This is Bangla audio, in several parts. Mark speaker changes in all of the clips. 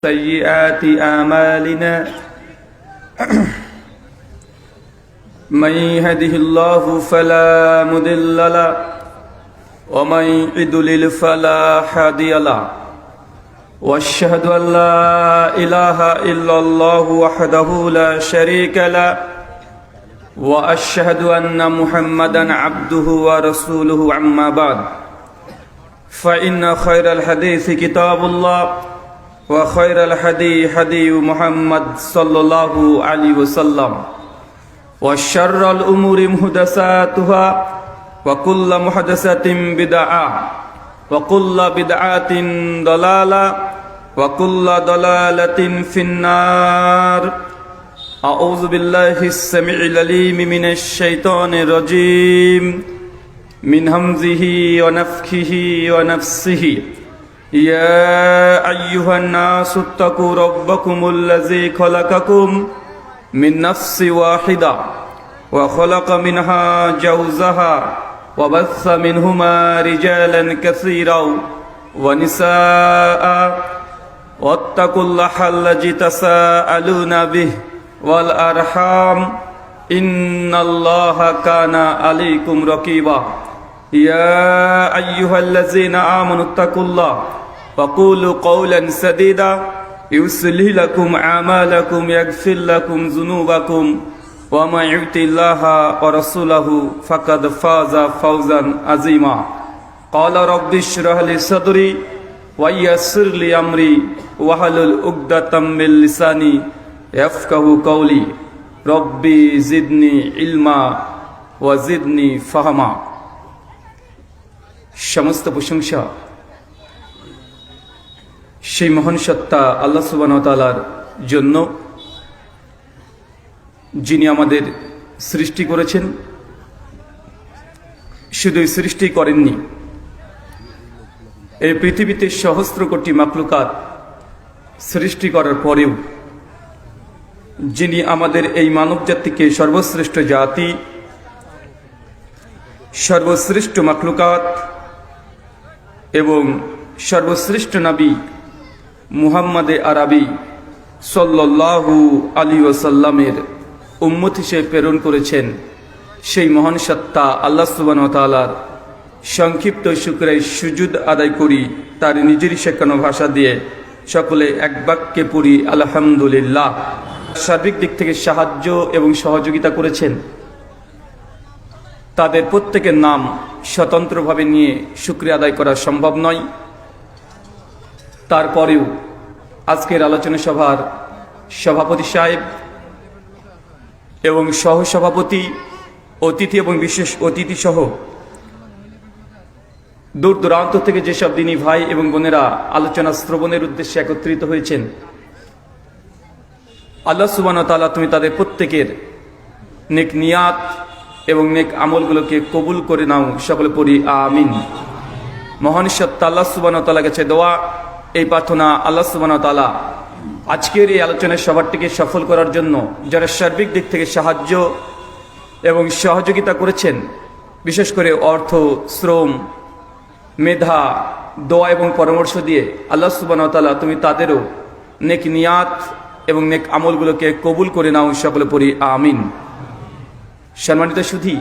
Speaker 1: سيئات أعمالنا من يهده الله فلا مضل له ومن يضلل فلا هادي له واشهد ان لا اله الا الله وحده لا شريك له واشهد ان محمدا عبده ورسوله اما بعد فان خير الحديث كتاب الله وخير الهدي هدي محمد صلى الله عليه وسلم وشر الأمور محدثاتها وكل محدثة بدعة وكل بدعة ضلالة وكل ضلالة في النار أعوذ بالله السميع العليم من الشيطان الرجيم من همزه ونفخه ونفسه يا أيها الناس اتقوا ربكم الذي خلقكم من نفس واحدة وخلق منها زوجها وبث منهما رجالا كثيرا ونساء واتقوا الله الذي تساءلون به والأرحام إن الله كان عليكم رقيبا يا أيها الذين آمنوا اتقوا الله وقولوا قولا سديدا يصلح لكم أعمالكم يغفر لكم ذنوبكم ومن يطع الله ورسوله فقد فاز فوزا عظيما قال رب اشرح لي صدري ويسر لي أمري واحلل عقدة من لساني يفقهوا قولي ربي زدني علما وزدني فهما সমস্ত প্রশংসা সেই মহান সত্তা আল্লাহ সুবহানাহু ওয়া তাআলার জন্য, যিনি আমাদের সৃষ্টি করেছেন। শুধুই সৃষ্টি করেননি, এই পৃথিবীতে সহস্র কোটি মাখলুকাত সৃষ্টি করার পরেও যিনি আমাদের এই মানব জাতিকে সর্বশ্রেষ্ঠ জাতি, সর্বশ্রেষ্ঠ মাখলুকাত এবং সর্বশ্রেষ্ঠ নবী মুহাম্মদে আরবি সাল্লাল্লাহু আলাইহি ওয়াসাল্লামের উম্মত হিসেবে প্রেরণ করেছেন, সেই মহান সত্তা আল্লাহ সুবহানাহু ওয়া তাআলার সংক্ষিপ্ত শুকরিয়া সুজুদ আদায় করি। তার নিজেরই শেখানো ভাষা দিয়ে সকলে এক বাক্যে পড়ি আলহামদুলিল্লাহ। সার্বিক দিক থেকে সাহায্য এবং সহযোগিতা করেছেন, তাদের প্রত্যেকের নাম স্বতন্ত্রভাবে নিয়ে শুকরিয়া আদায় করা সম্ভব নয়। তারপরেও আজকের আলোচনা সভার সভাপতি সাহেব এবং সহসভাপতি, অতিথি এবং বিশেষ অতিথি সহ দূর দূরান্ত থেকে যেসব দিনী ভাই এবং বোনেরা আলোচনা শ্রবণের উদ্দেশ্যে একত্রিত হয়েছেন, আল্লাহ সুবহানাহু ওয়া তাআলা তুমি তাদের প্রত্যেকের নেক নিয়াত এবং নেক আমলগুলোকে কবুল করে নাও। সকলে পড়ি আমিন। মহান সত্তা আল্লাহ সুবহানাহু ওয়া তাআলার কাছে দোয়া, এই প্রার্থনা, আল্লাহ সুবহানাহু ওয়া তাআলা আজকের এই আলোচনার সভাটিকে সফল করার জন্য যারা সার্বিক দিক থেকে সাহায্য এবং সহযোগিতা করেছেন, বিশেষ করে অর্থ, শ্রম, মেধা, দোয়া এবং পরামর্শ দিয়ে, আল্লাহ সুবহানাহু ওয়া তাআলা তুমি তাদেরও নেক নিয়াত এবং নেক আমলগুলোকে কবুল করে নাও। সকলে পড়ি আমিন। সম্মানিত সুধী,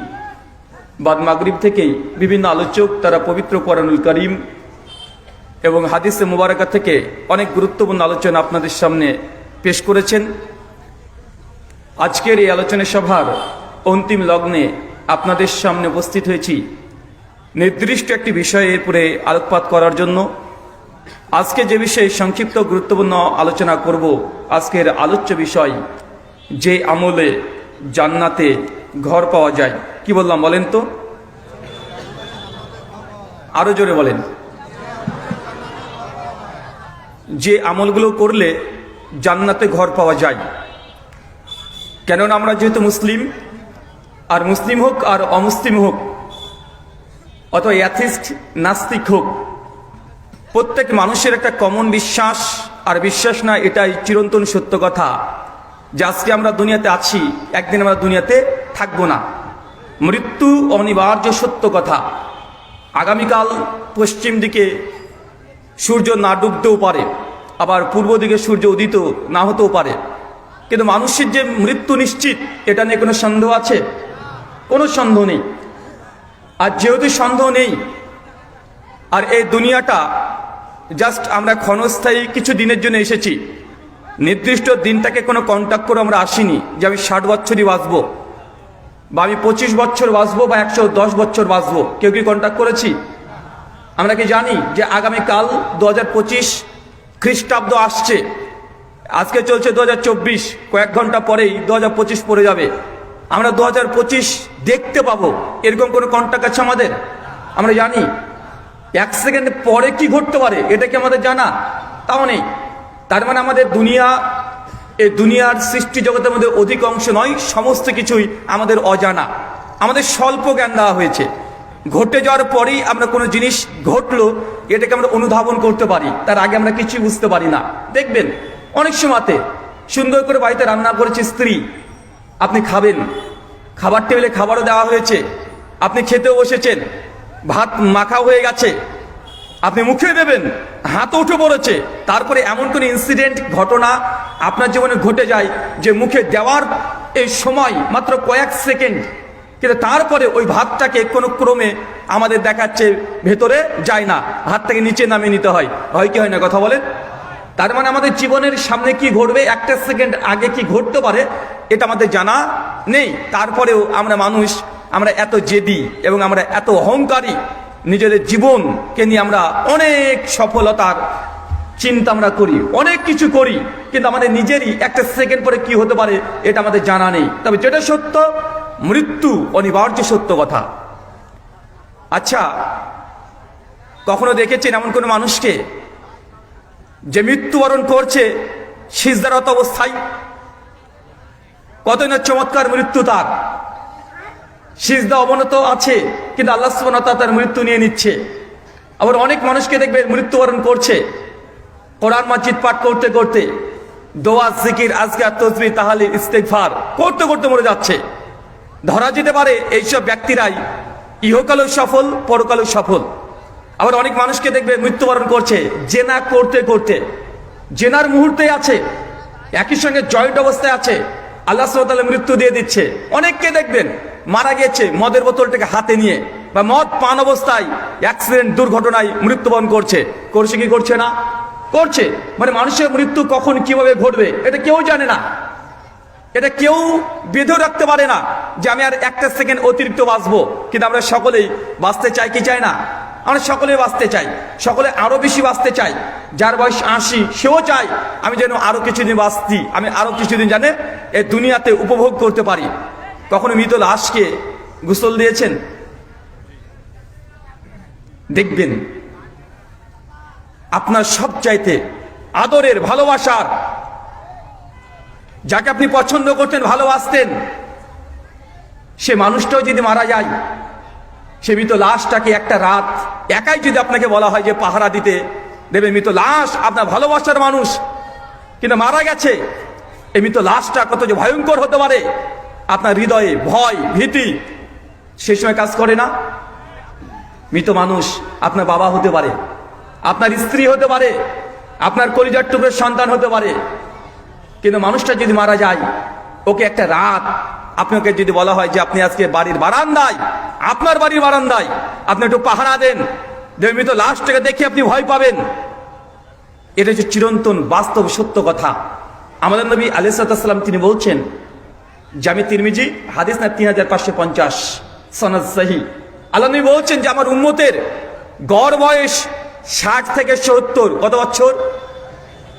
Speaker 1: বাদ মাগরিব থেকেই বিভিন্ন আলোচক তারা পবিত্র কোরআনুল কারীম এবং হাদিসে মুবারাকা থেকে অনেক গুরুত্বপূর্ণ আলোচনা আপনাদের সামনে পেশ করেছেন। আজকের এই আলোচনা সভার অন্তিম লগ্নে আপনাদের সামনে উপস্থিত হয়েছি নির্দিষ্ট একটি বিষয়ের উপরে আলোকপাত করার জন্য। আজকে যে বিষয়ে সংক্ষিপ্ত গুরুত্বপূর্ণ আলোচনা করব, আজকের আলোচ্য বিষয়, যে আমলে জান্নাতে ঘর পাওয়া যায়। কি বললাম বলেন তো? আরো জোরে বলেন। যে আমলগুলো করলে জান্নাতে ঘর পাওয়া যায়। কেননা আমরা যেহেতু মুসলিম, আর মুসলিম হোক আর অমুসলিম হোক, অথবা অ্যাথিস্ট নাস্তিক হোক, প্রত্যেক মানুষের একটা কমন বিশ্বাস, আর বিশ্বাস না, এটাই চিরন্তন সত্য কথা যে আজকে আমরা দুনিয়াতে আছি, একদিন আমরা দুনিয়াতে থাকবো না। মৃত্যু অনিবার্য সত্য কথা। আগামীকাল পশ্চিম দিকে সূর্য না ডুবতেও পারে, আবার পূর্ব দিকে সূর্য উদিত না হতেও পারে, কিন্তু মানুষের যে মৃত্যু নিশ্চিত এটা নিয়ে কোনো সন্দেহ আছে? কোনো সন্দেহ নেই। আর যেহেতু সন্দেহ নেই, আর এই দুনিয়াটা জাস্ট আমরা ক্ষণস্থায়ী কিছু দিনের জন্য এসেছি, নির্দিষ্ট দিনটাকে কোনো কন্ট্যাক্ট করে আমরা আসিনি যে আমি 60 বছরই বাঁচবো, বা আমি 25 বছর বাঁচবো, বা 110 বছর বাঁচবো। কেউ কি কন্ট্যাক্ট করেছি? আমরা কি জানি যে আগামীকাল 2025 খ্রিস্টাব্দ আসছে? আজকে চলছে 2024, কয়েক ঘন্টা পরেই 2025 পড়ে যাবে। আমরা 2025 দেখতে পাবো, এরকম কোনো কন্ট্যাক্ট আছে আমাদের? আমরা জানি 1 সেকেন্ড পরে কি ঘটতে পারে এটা কি আমাদের জানা? তাও নেই। তার মানে আমাদের দুনিয়া, এই দুনিয়ার সৃষ্টি জগতের মধ্যে অধিক অংশ নয়, সমস্ত কিছুই আমাদের অজানা, আমাদের স্বল্প জ্ঞান দেওয়া হয়েছে। ঘটে যাওয়ার পরেই আমরা কোনো জিনিস ঘটলো এটাকে আমরা অনুধাবন করতে পারি, তার আগে আমরা কিছুই বুঝতে পারি না। দেখবেন অনেক সময়তে সুন্দর করে বাড়িতে রান্না করেছে স্ত্রী, আপনি খাবেন, খাবার টেবিলে খাবারও দেওয়া হয়েছে, আপনি খেতেও বসেছেন, ভাত মাখা হয়ে গেছে, আপনি মুখে দেবেন, হাত উঠে পড়েছে, তারপরে এমন কোন ইনসিডেন্ট ঘটনা আপনার জীবনে ঘটে যায় যে মুখে দেওয়ার এই সময় মাত্র কয়েক সেকেন্ড, কিন্তু তারপরে ওই ভাতটাকে কোনো ক্রমে আমাদের দেখাচ্ছে ভেতরে যায় না, হাতটাকে নিচে নামিয়ে নিতে হয়। হয় কি হয় না কথা বলেন? তার মানে আমাদের জীবনের সামনে কি ঘটবে, একটা সেকেন্ড আগে কি ঘটতে পারে এটা আমাদের জানা নেই। তারপরেও আমরা মানুষ, আমরা এত জেদি এবং আমরা এত অহংকারী, নিজেদের জীবনকে নিয়ে আমরা অনেক সফলতার চিন্তা আমরা করি, অনেক কিছু করি, কিন্তু আমাদের নিজেরই একটা সেকেন্ড পরে কি হতে পারে এটা আমাদের জানা নেই। তবে যেটা সত্য, মৃত্যু অনিবার্য সত্য কথা। আচ্ছা, কখনো দেখেছেন এমন কোনো মানুষকে যে মৃত্যুবরণ করছে সিজদারত অবস্থায়? কতই না চমৎকার মৃত্যু তার, সিজদা অবনত আছে, কিন্তু আল্লাহ সুবহানাহু ওয়া তাআলা তার মৃত্যু নিয়ে নিচ্ছে। আবার অনেক মানুষকে দেখবে মৃত্যুবরণ করছে কোরআন মাজিদ পাঠ করতে করতে, দোয়া জিকির আজকার তসবিহ তাহলিল ইস্তেগফার করতে করতে মরে যাচ্ছে। ধরা যেতে পারে এইসব ব্যক্তিরাই ইহকালেও সফল, পরকালেও সফল। আবার অনেক মানুষকে দেখবে মৃত্যুবরণ করছে জেনা করতে করতে, জেনার মুহূর্তে আছে, একই সঙ্গে জয়েন্ট অবস্থায় আছে, আল্লাহ সুবহানাহু ওয়া তাআলা মৃত্যু দিয়ে দিচ্ছে। অনেককে দেখবেন মারা গেছে মদের বোতলটাকে হাতে নিয়ে, বা মদ পান অবস্থায় অ্যাক্সিডেন্ট দুর্ঘটনায় মৃত্যুবরণ করছে। করছে কি করছে না? করছে। মানে মানুষের মৃত্যু কখন কিভাবে ঘটবে এটা কেউ জানে না, এটা কেউ বেঁধেও রাখতে পারে না যে আমি আর একটা সেকেন্ড অতিরিক্ত বাঁচবো। কিন্তু আমরা সকলেই বাঁচতে চাই কি চাই না? আমরা সকলে বাঁচতে চাই, সকলে আরো বেশি বাঁচতে চাই। যার বয়স 80 সেও চাই আমি যেন আরো কিছুদিন বাঁচতি, আমি আরো কিছুদিন জানে এই দুনিয়াতে উপভোগ করতে পারি। কখনো মৃত লাশকে গোসল দিয়েছেন? দেখবেন আপনার সবচাইতে আদরের, ভালোবাসার, যাকে আপনি পছন্দ করতেন, ভালোবাসতেন, সে মানুষটাও যদি মারা যায়, সে মৃত লাশটাকে একটা রাত একাই যদি আপনাকে বলা হয় যে পাহারা দিতে দেবে, মৃত লাশ আপনার ভালোবাসার মানুষ কিন্তু মারা গেছে, এই মৃত লাশটা কত যে ভয়ঙ্কর হতে পারে, আপনার হৃদয়ে ভয় ভীতি সেই সময় কাজ করে না? মৃত মানুষ আপনার বাবা হতে পারে, আপনার স্ত্রী হতে পারে, আপনার কলিজার টুকরোর সন্তান হতে পারে, কিন্তু মানুষটা যদি মারা যায়, ওকে একটা রাত আপনাকে যদি বলা হয় যে আপনি আজকে বাড়ির বারান্দায়, আপনার বাড়ির বারান্দায় আপনি একটু পাহারা দেন, মৃত লাশটাকে দেখে আপনি ভয় পাবেন, এটা হচ্ছে চিরন্তন বাস্তব সত্য কথা। আমাদের নবী আলাইহিস সালাম তিনি বলছেন, জামি তিরমিজি হাদিস না 3550 সনদ সহিহ, আল্লাহ নবী বলছেন যে আমার উম্মতের গড় বয়স 60 থেকে 70। কত বছর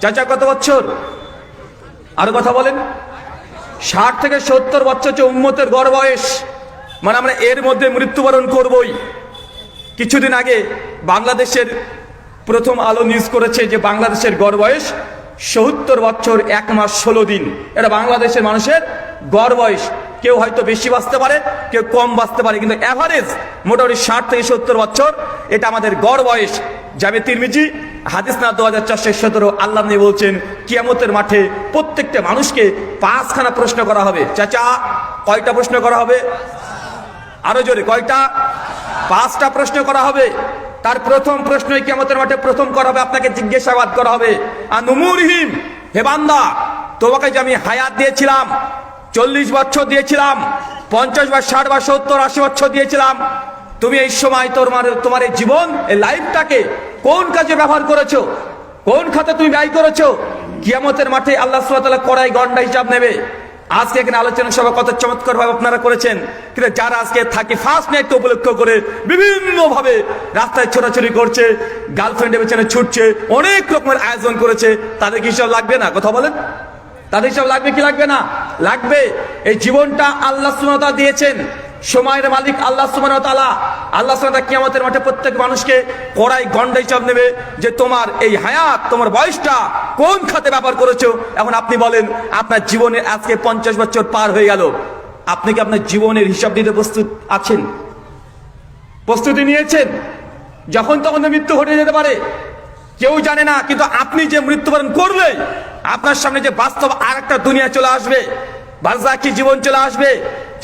Speaker 1: চাচা, কত বছর? আরো কথা বলেন। 60 থেকে 70 বছর হচ্ছে উম্মতের গড় বয়স। মানে আমরা এর মধ্যে মৃত্যুবরণ করবই। কিছুদিন আগে বাংলাদেশের প্রথম আলো নিউজ করেছে যে বাংলাদেশের গড় বয়স 70 বছর 1 মাস 16 দিন। এটা বাংলাদেশের মানুষের গড় বয়স। কেউ হয়তো বেশি বাঁচতে পারে, কেউ কম বাঁচতে পারে, কিন্তু অ্যাভারেজ মোটামুটি 60 থেকে 70 বছর এটা আমাদের গড় বয়স। জামে তিরমিজি হাদিস না 2417। আল্লাহ নবী বলছেন কিয়ামতের মাঠে প্রত্যেকটা মানুষকে 5খানা প্রশ্ন করা হবে। চাচা, কয়টা প্রশ্ন করা হবে? আরো জোরে, কয়টা? 5টা প্রশ্ন করা হবে। তার প্রথম প্রশ্নই কিয়ামতের মাঠে প্রথম করা হবে, আপনাকে জিজ্ঞাসাবাদ করা হবে আনুমুরহিম, হে বান্দা তোমাকে যে আমি হায়াত দিয়েছিলাম, 40 বছর দিয়েছিলাম, 50 বা 60 বা 70 80 বছর দিয়েছিলাম, তুমি এই সময় তোমার এই জীবন, এই লাইফটাকে কোন কাজে ব্যবহার করেছো, কোন খাতে তুমি ব্যয় করেছো? কিয়ামতের মাঠে আল্লাহ সুবহানাহু ওয়া তাআলা কড়াই গন্ডা হিসাব নেবে। আজকে এখানে আলোচনা সভা কত চমৎকার ভাবে আপনারা করেছেন, কিন্তু যারা আজকে থাকি ফার্স্ট নাইট উপলক্ষ করে বিভিন্ন ভাবে রাস্তায় ছোটাছুটি করছে, গার্লফ্রেন্ডের পেছনে ছুটছে, অনেক রকমের আয়োজন করেছে, তাদের কি হিসাব লাগবে না? কথা বলেন, তাদের হিসাব লাগবে কি লাগবে না? লাগবে। এই জীবনটা আল্লাহ সুবহানাহু ওয়া তাআলা দিয়েছেন, সময়ের মালিক আল্লাহ সুবহানাহু ওয়া তাআলা। আল্লাহ সুবহানাহু ওয়া তাআলা কিয়ামতের মাঠে প্রত্যেক মানুষকে কড়াই গন্ডা হিসাব নেবে যে তোমার এই হায়াত, তোমার বয়সটা কোন খাতে ব্যবহার করেছো। এখন আপনি বলেন, আপনার জীবনে আজকে 50 বছর পার হয়ে গেল, আপনি কি আপনার জীবনের হিসাব দিতে প্রস্তুত আছেন? প্রস্তুতি নিয়েছেন? যখন তখন তো মৃত্যু ঘটে যেতে পারে, কেউ জানে না। কিন্তু আপনি যে মৃত্যুবরণ করলে আপনার সামনে যে বাস্তব আর একটা দুনিয়া চলে আসবে, বারজাকি জীবন চলে আসবে,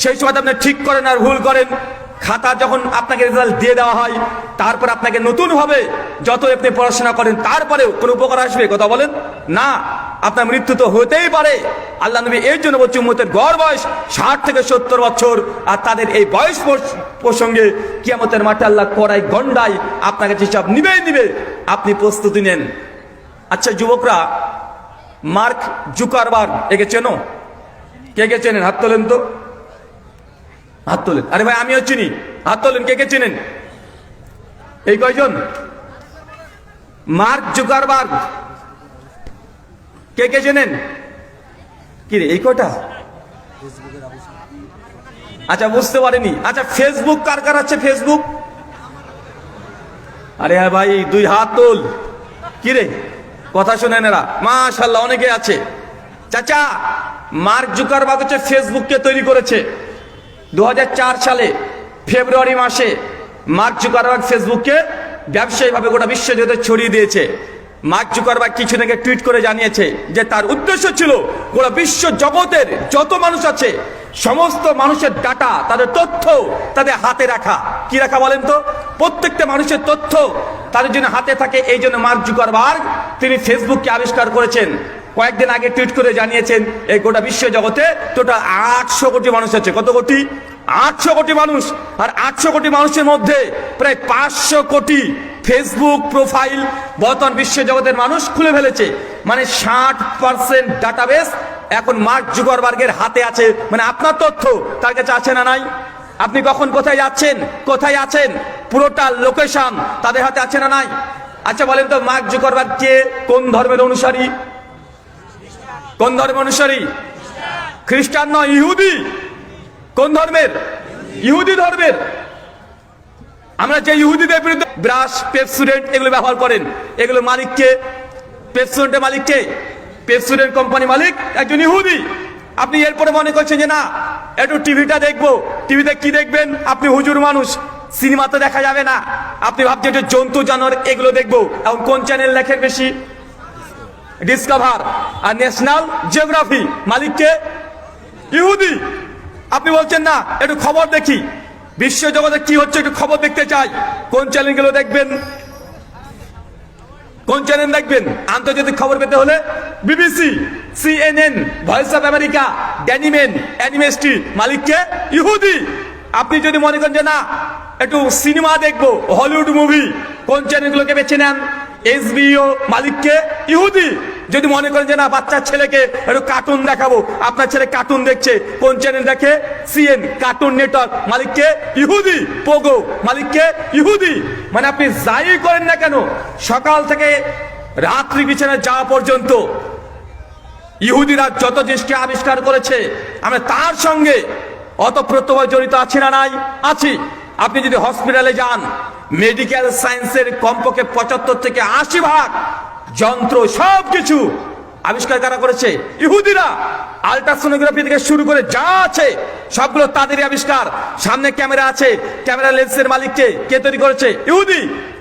Speaker 1: সেই সময় আপনি ঠিক করেন আর ভুল করেন। খাতা যখন আপনাকে রেজাল্ট দিয়ে দেওয়া হয়, তারপর আপনাকে নতুন হবে, যত আপনি পড়াশোনা করেন তারপরেও কোনো উপকার আসবে? কথা বলেন না। আপনার মৃত্যু তো হতেই পারে। আল্লাহ নবী এর জন্য বলছে উম্মতের গড় বয়স 60 থেকে 70 বছর, আর তাদের এই বয়স প্রসঙ্গে কিয়ামতের মাঠে আল্লাহ কড়াই গন্ডায় আপনাকে হিসাব নিবে। আপনি প্রস্তুতি নেন। আচ্ছা যুবকরা, মার্ক জুকারবার্গ, একে চেনো? কে কে চেনেন? হাত তোলেন তো, হাত তোলেন। আরে ভাই আমিও চিনি, হাত তোলেন। কে কে চেনেন? এই কয়জন? মার্ক জুকারবার্গ কে কে চেনেন? কি রে এই কয়টা? আচ্ছা বুঝতে পারেনি। আচ্ছা ফেসবুক কার কার আছে? ফেসবুক? আরে হ্যাঁ ভাই, 2 হাত তোল। কি রে কথা শোনেন এরা? মাশাআল্লাহ অনেকে আছে। চাচা, মার্ক জুকারবার্গ হচ্ছে ফেসবুককে তৈরি করেছে 2004 সালে ফেব্রুয়ারি মাসে। মার্ক জুকারবার্গ ফেসবুককে ব্যবসায়িকভাবে গোটা বিশ্ব জুড়ে ছড়িয়ে দিয়েছে। মার্ক জুকারবার্গ কিছুদিন আগে টুইট করে জানিয়েছে যে তার উদ্দেশ্য ছিল গোটা বিশ্ব জগতের যত মানুষ আছে সমস্ত মানুষের ডাটা, তাদের তথ্য তাদের হাতে রাখা। কি রাখা বলেন তো? প্রত্যেকটা মানুষের তথ্য তাদের জন্য হাতে থাকে। এই জন্য মার্ক জুকারবার্গ তিনি ফেসবুককে আবিষ্কার করেছেন। কয়েকদিন আগে টুইট করে জানিয়েছেন এই গোটা বিশ্ব জগতে টোটাল 800 কোটি মানুষ আছে। কত কোটি? 800 কোটি মানুষ। আর 800 কোটি মানুষের মধ্যে প্রায় 500 কোটি ফেসবুক প্রোফাইল বর্তমান বিশ্ব জগতের মানুষ খুলে ফেলেছে। মানে 60% ডাটাবেস এখন মার্ক জুকারবার্গের হাতে আছে। মানে আপনার তথ্য তার কাছে আছে না নাই? আপনি কখন কোথায় যাচ্ছেন, কোথায় আছেন, পুরোটা লোকেশন তাদের হাতে আছে না নাই? আচ্ছা বলেন তো, মার্ক জুকারবার্গ কে, কোন ধর্মের অনুসারী? কোন ধর্মের অনুসারী? খ্রিস্টান নয়, ইহুদি। কোন ধর্মের? ইহুদি ধর্মের। আমরা যে ইহুদিদের বিরুদ্ধে ব্রাশ, পেপসুডেন্ট এগুলো ব্যবহার করেন, এগুলো মালিককে, পেপসুডেন্টের মালিককে, পেপসুডেন্ট কোম্পানি মালিক একজন ইহুদি। আপনি এরপরে মনে করছেন যে না একটু টিভিটা দেখবো। টিভিতে কি দেখবেন? আপনি হুজুর মানুষ, সিনেমাতে দেখা যাবে না। আপনি ভাবছেন যে জন্তু জানোয়ার এগুলো দেখবো। এখন কোন চ্যানেল দেখেন বেশি? ডিসকভার আর ন্যাশনাল জিওগ্রাফি। মালিককে? ইহুদি। আপনি বলছেন না একটু খবর দেখি, বিশ্ব জগতে কি হচ্ছে একটু খবর দেখতে চাই। কোন চ্যানেলগুলো দেখবেন? কোন চ্যানেল দেখবেন? আন্তর্জাতিক খবর পেতে হলে BBC, CNN, voice of America, ড্যানিমেন, অ্যানিমেস্টি। মালিককে? ইহুদি। আপনি যদি মনে করেন যে না একটু সিনেমা দেখবো, হলিউড মুভি, কোন চ্যানেলগুলোকে বেছে নেন? HBO। মালিককে? ইহুদি। যদি মনে করেন যে না বাচ্চার ছেলেকে একটু কার্টুন দেখাবো, আপনার ছেলে কার্টুন দেখছে, কোন চ্যানেল দেখে? CN, cartoon network. মালিককে? ইহুদি। পোগো। মালিককে? ইহুদি। মানে আপনি যাই করেন না কেন, সকাল থেকে রাত্রি বিছানায় যাওয়া পর্যন্ত ইহুদিরা যত জিনিসকে আবিষ্কার করেছে আমরা তার সঙ্গে অতপ্রত্যভাবে জড়িত আছি না নাই? আছি। আপনি যদি হসপিটালে যান, মেডিকেল সায়েন্সের কমপক্ষে 75 থেকে 80% যন্ত্র সবকিছু আবিষ্কার কারা করেছে? ইহুদিরা। আল্ট্রাসোনোগ্রাফি থেকে শুরু করে যা আছে সবগুলো তাদেরই আবিষ্কার। সামনে ক্যামেরা আছে, ক্যামেরা লেন্সের মালিককে? কে তৈরি করেছে? ইহুদি।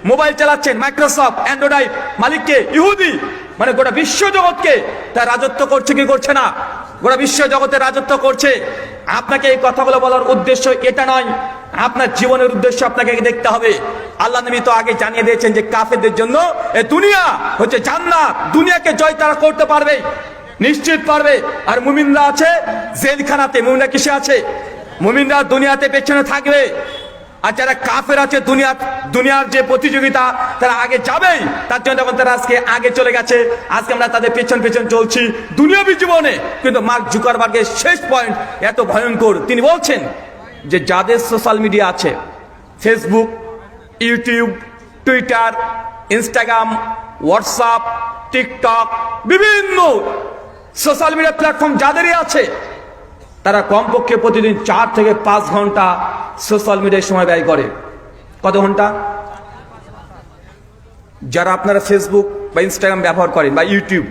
Speaker 1: মোবাইল চালাচ্ছেন মাইক্রোসফট, অ্যান্ড্রয়েড, মালিককে? ইহুদি। মানে গোটা বিশ্ব জগৎকে তার রাজত্ব করছে কি করছে না? গোটা বিশ্ব জগতে রাজত্ব করছে। আপনাকে এই কথাগুলো বলার উদ্দেশ্য এটা নয়, আপনার জীবনের উদ্দেশ্য আপনাকে দেখতে হবে। আল্লাহ নবী তো আগে জানিয়ে দিয়েছেন যে কাফেরদের জন্য এই দুনিয়া হচ্ছে জান্নাত, দুনিয়াকে জয় তারা করতে পারবে, নিশ্চিত পারবে। আর মুমিনরা আছে জেলখানাতে। মুমিনরা কিসে আছে? মুমিনরা দুনিয়াতে পেছনে থাকবে, আর যারা কাফের আছে দুনিয়ার যে প্রতিযোগিতা তারা আগে যাবেই। তার জন্য যখন তারা আজকে আগে চলে গেছে, আজকে আমরা তাদের পেছন পেছন চলছি দুনিয়াবী জীবনে। কিন্তু মার্ক জুকারবার্গের শেষ পয়েন্ট এত ভয়ঙ্কর, তিনি বলছেন যে যাদের সোশ্যাল মিডিয়া আছে, Facebook, YouTube, Twitter, Instagram, WhatsApp, TikTok, বিভিন্ন সোশ্যাল মিডিয়া প্ল্যাটফর্ম যাদেরই আছে, তারা কমপক্ষে প্রতিদিন 4 থেকে 5 ঘন্টা সোশ্যাল মিডিয়ায় সময় ব্যয় করে। কত ঘন্টা? যারা আপনারা ফেসবুক বা ইনস্টাগ্রাম ব্যবহার করেন বা ইউটিউব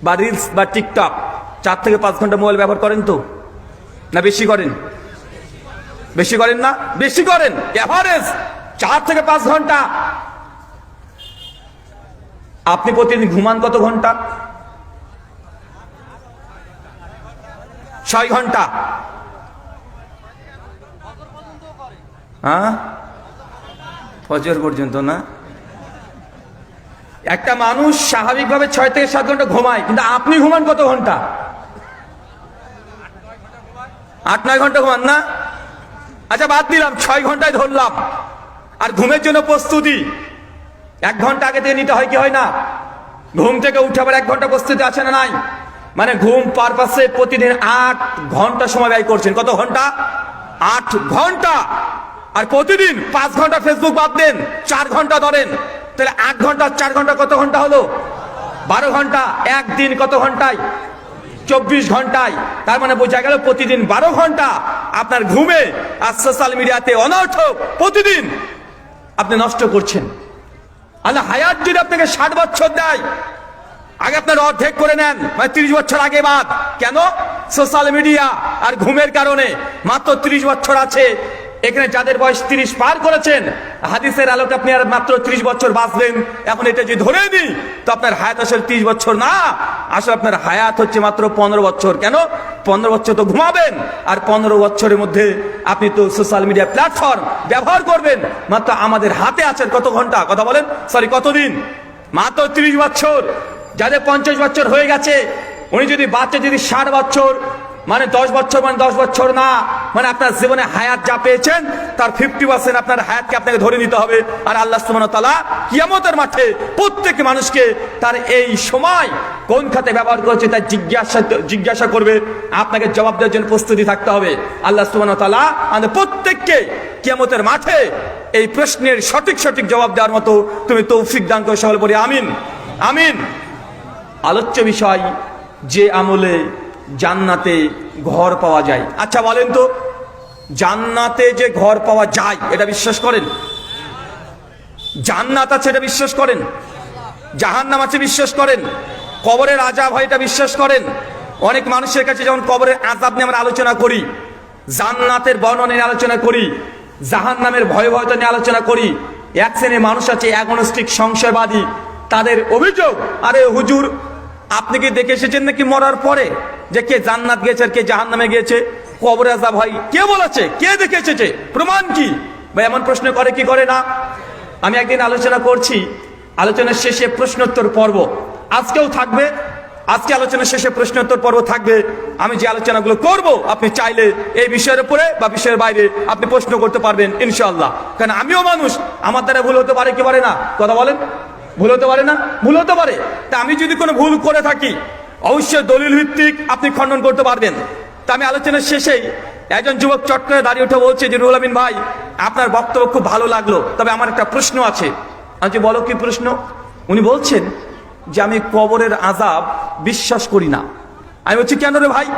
Speaker 1: বা রিলস বা টিকটক, 4 থেকে 5 ঘন্টা মোবাইল ব্যবহার করেন তো না বেশি করেন? বেশি করেন না? বেশি করেন। এভারেজ 4 থেকে 5 ঘন্টা। আপনি প্রতিদিন ঘুমান কত ঘন্টা? 6 ঘন্টা। হ্যাঁ, ফজর পর্যন্ত না? একটা মানুষ স্বাভাবিকভাবে 6 থেকে 7 ঘন্টা ঘুমায়, কিন্তু আপনি ঘুমান কত ঘন্টা? 8-9 ঘন্টা ঘুমান না? আচ্ছা বাদ দিলাম, 6 ঘন্টায় ধরলাম। আর ঘুমের জন্য প্রস্তুতি 1 ঘন্টা আগে থেকে নিতে হয় কি হয় না? ঘুম থেকে উঠে আবার 1 ঘন্টা প্রস্তুতি আছে না নাই? মানে ঘুম পারপাসে প্রতিদিন 8 ঘন্টা সময় ব্যয় করছেন। কত ঘন্টা? 8 ঘন্টা। আর প্রতিদিন 5 ঘন্টা ফেসবুক বাদ দেন, 4 ঘন্টা ধরেন, তাহলে 8 ঘন্টা 4 ঘন্টা কত ঘন্টা হলো? 12 ঘন্টা। একদিন কত ঘন্টায়? 24 ঘন্টায়। তার মানে বোঝা গেল প্রতিদিন 12 ঘন্টা আপনার ঘুমে আর সোশ্যাল মিডিয়াতে অনর্থক প্রতিদিন আপনি নষ্ট করছেন। আল্লাহ হায়াত যদি আপনাকে 60 বছর দেয়, আগে আপনার অর্ধেক করে নেন, মানে 30 বছর আগে বাদ। কেন? সোশ্যাল মিডিয়া আর ঘুমের কারণে মাত্র 30 বছর আছে। এখানে যাদের বয়স 30 পার করেছেন, হাদিসের আলোকে আপনি আর মাত্র 30 বছর বাঁচবেন। এখন এটা যদি ধরে নিই তো আপনার হায়াত আসলে 30 বছর না, আসলে আপনার হায়াত হচ্ছে মাত্র 15 বছর। কেন? 15 বছর তো ঘুমাবেন, আর 15 বছরের মধ্যে আপনি তো সোশ্যাল মিডিয়া প্ল্যাটফর্ম ব্যবহার করবেন। মাত্র আমাদের হাতে আছেন কত ঘন্টা? কথা বলেন, সরি কতদিন? মাত্র 30 বছর। যাদের 50 বছর হয়ে গেছে, উনি যদি বাচ্চা যদি 60 বছর, মানে 10 বছর, মানে 10 বছর না, মানে আপনার জীবনে হায়াত যা পেয়েছেন তার 50% আপনার হায়াতকে আপনাকে ধরে নিতে হবে। আর আল্লাহ সুবহানাহু ওয়া তাআলা কিয়ামতের মাঠে প্রত্যেক মানুষকে তার এই সময় কোন খাতে ব্যবহার করেছে তার জিজ্ঞাসা করবে। আপনাকে জবাব দেওয়ার জন্য প্রস্তুতি থাকতে হবে। আল্লাহ সুবহানাহু ওয়া তাআলা আমাদের প্রত্যেককে কিয়ামতের মাঠে এই প্রশ্নের সঠিক জবাব দেওয়ার মতো তুমি তৌফিক দান করো। সকলে বলি আমিন, আমিন। আলোচ্য বিষয়, যে আমলে জান্নাতে ঘর পাওয়া যায়। আচ্ছা বলেন তো, জান্নাতে যে ঘর পাওয়া যায় এটা বিশ্বাস করেন? জান্নাত আছে এটা বিশ্বাস করেন? জাহান্নাম আছে বিশ্বাস করেন? কবরের আযাব হয় এটা বিশ্বাস করেন? অনেক মানুষের কাছে যখন কবরের আযাব নিয়ে আমরা আলোচনা করি, জান্নাতের বর্ণনা নিয়ে আলোচনা করি, জাহান্নামের ভয়াবহতা নিয়ে আলোচনা করি, এক শ্রেণীর মানুষ আছে অ্যাগনস্টিক সংশয়বাদী। তাদের অভিযোগ, আরে হুজুর আপনি কি দেখে এসেছেন নাকি মরার পরে যে কে জান্নাত গেছে আর কে জাহান্নামে গেছে? কবরে আযাব হয় কে বলেছে? কে দেখে এসেছে? প্রমাণ কি? ভাই এমন প্রশ্ন করে কি করে না? আমি একদিন আলোচনা করছি, আলোচনার শেষে প্রশ্নোত্তর পর্ব আজকেও থাকবে। আজকে আলোচনার শেষে প্রশ্নোত্তর পর্ব থাকবে। আমি যে আলোচনাগুলো করব, আপনি চাইলে এই বিষয়ের উপরে বা বিষয়ের বাইরে আপনি প্রশ্ন করতে পারবেন ইনশাআল্লাহ। কারণ আমিও মানুষ, আমার দ্বারা ভুল হতে পারে কি পারে না? কথা বলেন, ভুল হতে পারে না? ভুল হতে পারে। তা আমি যদি কোনো ভুল করে থাকি অবশ্যই দলিল ভিত্তিক আপনি খণ্ডন করতে পারবেন। তা আমি আলোচনার শেষেই একজন যুবক চট করে দাঁড়িয়ে উঠে বলছে যে রুহুল আমিন ভাই, আপনার বক্তব্য খুব ভালো লাগলো, তবে আমার একটা প্রশ্ন আছে। আমি বলো কি প্রশ্ন? উনি বলছেন যে আমি কবরের আযাব বিশ্বাস করি না। আমি বলছি কেন রে ভাই?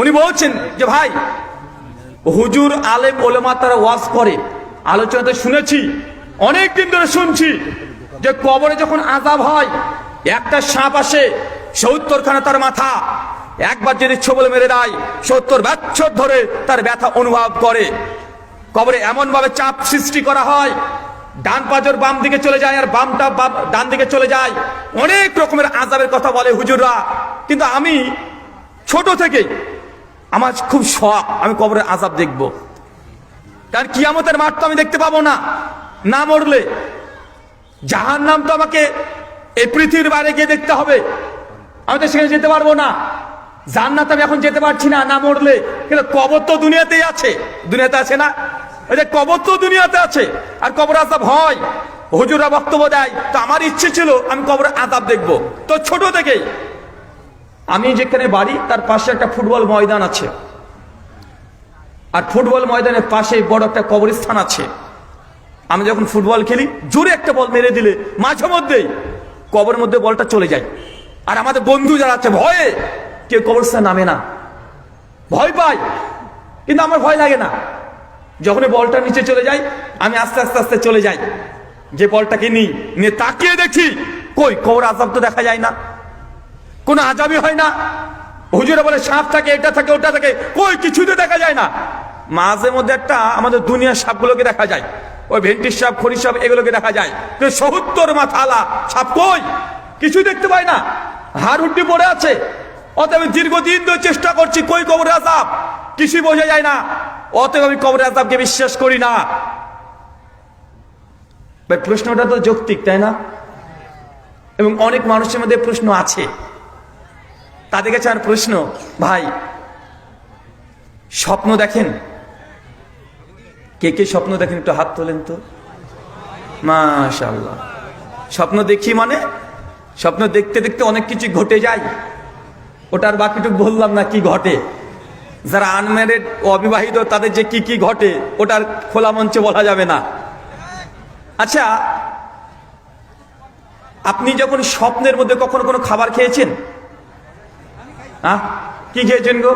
Speaker 1: উনি বলছেন যে ভাই, হুজুর আলেম ওলামা তারা ওয়াজ করে, আলোচনাতে শুনেছি, অনেক দিন ধরে শুনছি যে কবরে যখন আযাব হয় একটা সাপ আসে, 70 খানা তার মাথা, একবার যদি ছোবল মেরে দেয় 70 বছর ধরে তার ব্যথা অনুভব করে। কবরে এমন ভাবে চাপ সৃষ্টি করা হয়, ডান পাজর বাম দিকে চলে যায় আর বামটা ডান দিকে চলে যায়। অনেক রকমের আযাবের কথা বলে হুজুররা। কিন্তু আমি ছোট থেকেই আমার খুব শখ আমি কবরের আযাব দেখব, কারণ কিয়ামতের মাঠ তো আমি দেখতে পাবো না। না মরলে। জাহান্নাম তো আমাকে এই পৃথিবীর বাইরে গিয়ে দেখতে হবে, আমি তো সেখানে যেতে পারবো না। জান্নাত আমি এখন যেতে পারছি না, না মরলে। কিন্তু কবর তো দুনিয়াতেই আছে, দুনিয়াতে আছে না? এই যে কবর তো দুনিয়াতে আছে, আর কবর আযাব হয়। হুজুররা বক্তব্য দেয়, তো আমার ইচ্ছে ছিল আমি কবরের আযাব দেখবো। তো ছোট থেকেই আমি যেখানে বাড়ি তার পাশে একটা ফুটবল ময়দান আছে, আর ফুটবল ময়দানের পাশে বড় একটা কবরস্থান আছে। আমি যখন ফুটবল খেলি, জোরে একটা বল মেরে দিলে মাঝে মধ্যেই কবরের মধ্যে বলটা চলে যায়। আর আমাদের বন্ধু যারা আছে ভয়ে কেউ কবরস্থানে নামে না, ভয় পায়। কিন্তু আমার ভয় লাগে না। যখনই বলটা নিচে চলে যায়, আমি আস্তে আস্তে আস্তে চলে যাই, যে বলটাকে নিয়ে তাকিয়ে দেখি, কই কবর আযাব তো দেখা যায় না, কোনো আযাবই হয় না। হুজুরা বলে সাপ থাকে, এটা থাকে, ওটা থাকে, কই কিছুতে দেখা যায় না। মাঝে মধ্যে একটা আমাদের দুনিয়ার সাপগুলোকে দেখা যায়, ওই ভেন্টির সাপ, খড়ির সাপ, এগুলোকে দেখা যায়। ৭০ মাথালা সাপ কই, কিছু দেখতে পাই না, হাড় হুড্ডি পড়ে আছে। অতএব দীর্ঘদিন ধরে চেষ্টা করছি, কই কবরের আযাব, কিছুই বোঝা যায় না। অতএব আমি কবরের আযাবকে বিশ্বাস করি না। ভাই প্রশ্নটা তো যৌক্তিক, তাই না? এবং অনেক মানুষের মধ্যে প্রশ্ন আছে, তাদের কাছে আর প্রশ্ন, ভাই স্বপ্ন দেখেন? কে কে স্বপ্ন দেখেন একটু হাত তোলেন তো। মাশাআল্লাহ। স্বপ্ন দেখি মানে স্বপ্ন দেখতে দেখতে অনেক কিছু ঘটে যায়, ওটার বাকিটুকু বললাম না কি ঘটে। যারা আনম্যারিড, অবিবাহিত, তাদের যে কি কি ঘটে ওটার খোলা মঞ্চে বলা যাবে না। আচ্ছা, আপনি যখন স্বপ্নের মধ্যে কখনো কোনো খাবার খেয়েছেন? কি খেয়েছেন গো?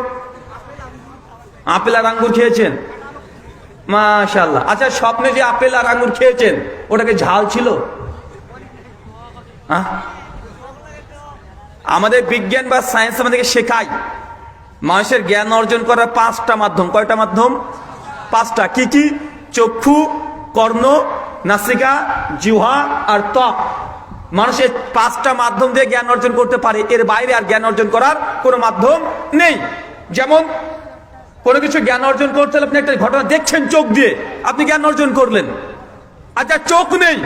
Speaker 1: আপেল আর আঙ্গুর খেয়েছেন? মাশাআল্লাহ। আচ্ছা, স্বপ্নে যে আপেল আর আঙ্গুর খেয়েছেন ওটাকে ঝাল ছিল? আমাদের বিজ্ঞান বা সায়েন্স আমাদেরকে শেখায় মানুষের জ্ঞান অর্জন করার 5টা মাধ্যম। কয়টা মাধ্যম? 5টা। কি কি? চক্ষু, কর্ণ, নাসিকা, জিহ্বা আর ত্বক। মানুষের 5টা মাধ্যম দিয়ে জ্ঞান অর্জন করতে পারে, এর বাইরে আর জ্ঞান অর্জন করার কোনো মাধ্যম নেই। যেমন কোনো কিছু জ্ঞান অর্জন করতে হলে আপনি একটা ঘটনা দেখছেন চোখ দিয়ে, আপনি জ্ঞান অর্জন করলেন। আচ্ছা, চোখ নেই,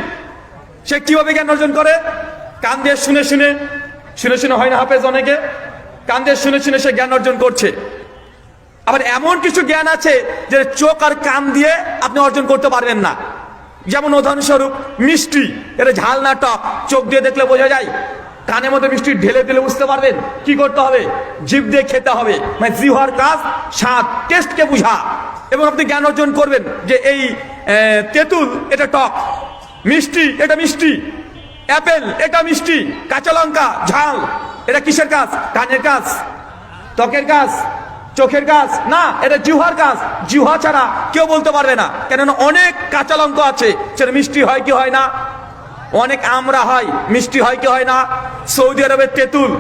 Speaker 1: সে কিভাবে জ্ঞান অর্জন করে? কান দিয়ে শুনে শুনে, শুনে শুনে হয় না হাফেজ অনেকে, কান দিয়ে শুনে শুনে সে জ্ঞান অর্জন করছে। আবার এমন কিছু জ্ঞান আছে যে চোখ আর কান দিয়ে আপনি অর্জন করতে পারবেন না। যেমন উদাহরণস্বরূপ মিষ্টি, এটা ঝাল না টক, চোখ দিয়ে দেখলে বোঝা যায়। কানের মধ্যে মিষ্টি ঢেলে দিলে বুঝতে পারবেন। কি করতে হবে? জিভ দিয়ে খেতে হবে, মানে জিহ্বার কাজ স্বাদ, টেস্টকে বুঝা। এবং আপনি জ্ঞান অর্জন করবেন যে এই তেঁতুল এটা টক, মিষ্টি এটা মিষ্টি, অ্যাপেল এটা মিষ্টি, কাঁচা লঙ্কা ঝাল। এটা কিসের কাজ? কানের কাজ, ত্বকের কাজ, চোখের কাজ না, এটা জিহ্বার কাজ। জিহ্বা ছাড়া কেউ বলতে পারবে না, কেননা অনেক কাঁচা লঙ্কা আছে, সেটা মিষ্টি হয় কি হয় না? অনেক আমরা হয়, মিষ্টি হয় কি হয় না? সৌদি আরবের তেঁতুল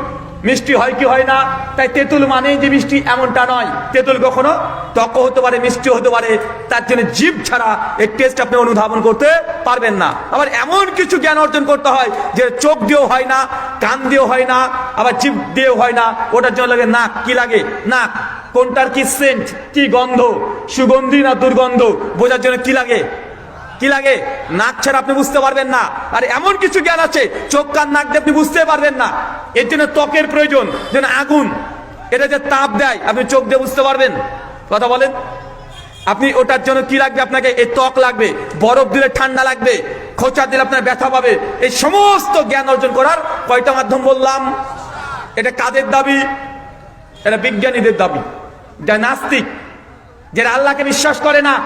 Speaker 1: মিষ্টি হয় কি হয় না? তাই তেঁতুল মানে যে মিষ্টি এমনটা নয়, তেঁতুল কখনো টক হতে পারে, মিষ্টি হতে পারে। তার জন্য জিভ ছাড়া এই টেস্ট আপনি অনুধাবন করতে পারবেন না। আবার এমন কিছু জ্ঞান অর্জন করতে হয় যে চোখ দিয়েও হয় না, কান দিয়েও হয় না, আবার জিভ দিয়েও হয় না। ওটার জন্য লাগে নাক। কি লাগে? নাক। কোনটার কি সেন্ট, কি গন্ধ, সুগন্ধি না দুর্গন্ধ, বোঝার জন্য কি লাগে? কি লাগে? নাক ছাড়া আপনি বুঝতে পারবেন না। আর এমন কিছু জ্ঞান আছে চোখ কান নাক দিয়ে আপনি বুঝতে পারবেন না। এর জন্য ত্বকের প্রয়োজন। যেন আগুন, এটা যে তাপ দেয়, আপনি চোখ দিয়ে বুঝতে পারবেন? কথা বলেন। আপনি ওটার জন্য কি লাগবে? আপনাকে এই ত্বক লাগবে। বরফ দিলে ঠান্ডা লাগবে, খোঁচা দিলে আপনার ব্যথা পাবে। এই সমস্ত জ্ঞান অর্জন করার কয়টা মাধ্যম বললাম? এটা কাদের দাবি? এটা বিজ্ঞানীদের দাবি। যা নাস্তিক, যারা আল্লাহকে বিশ্বাস করে না,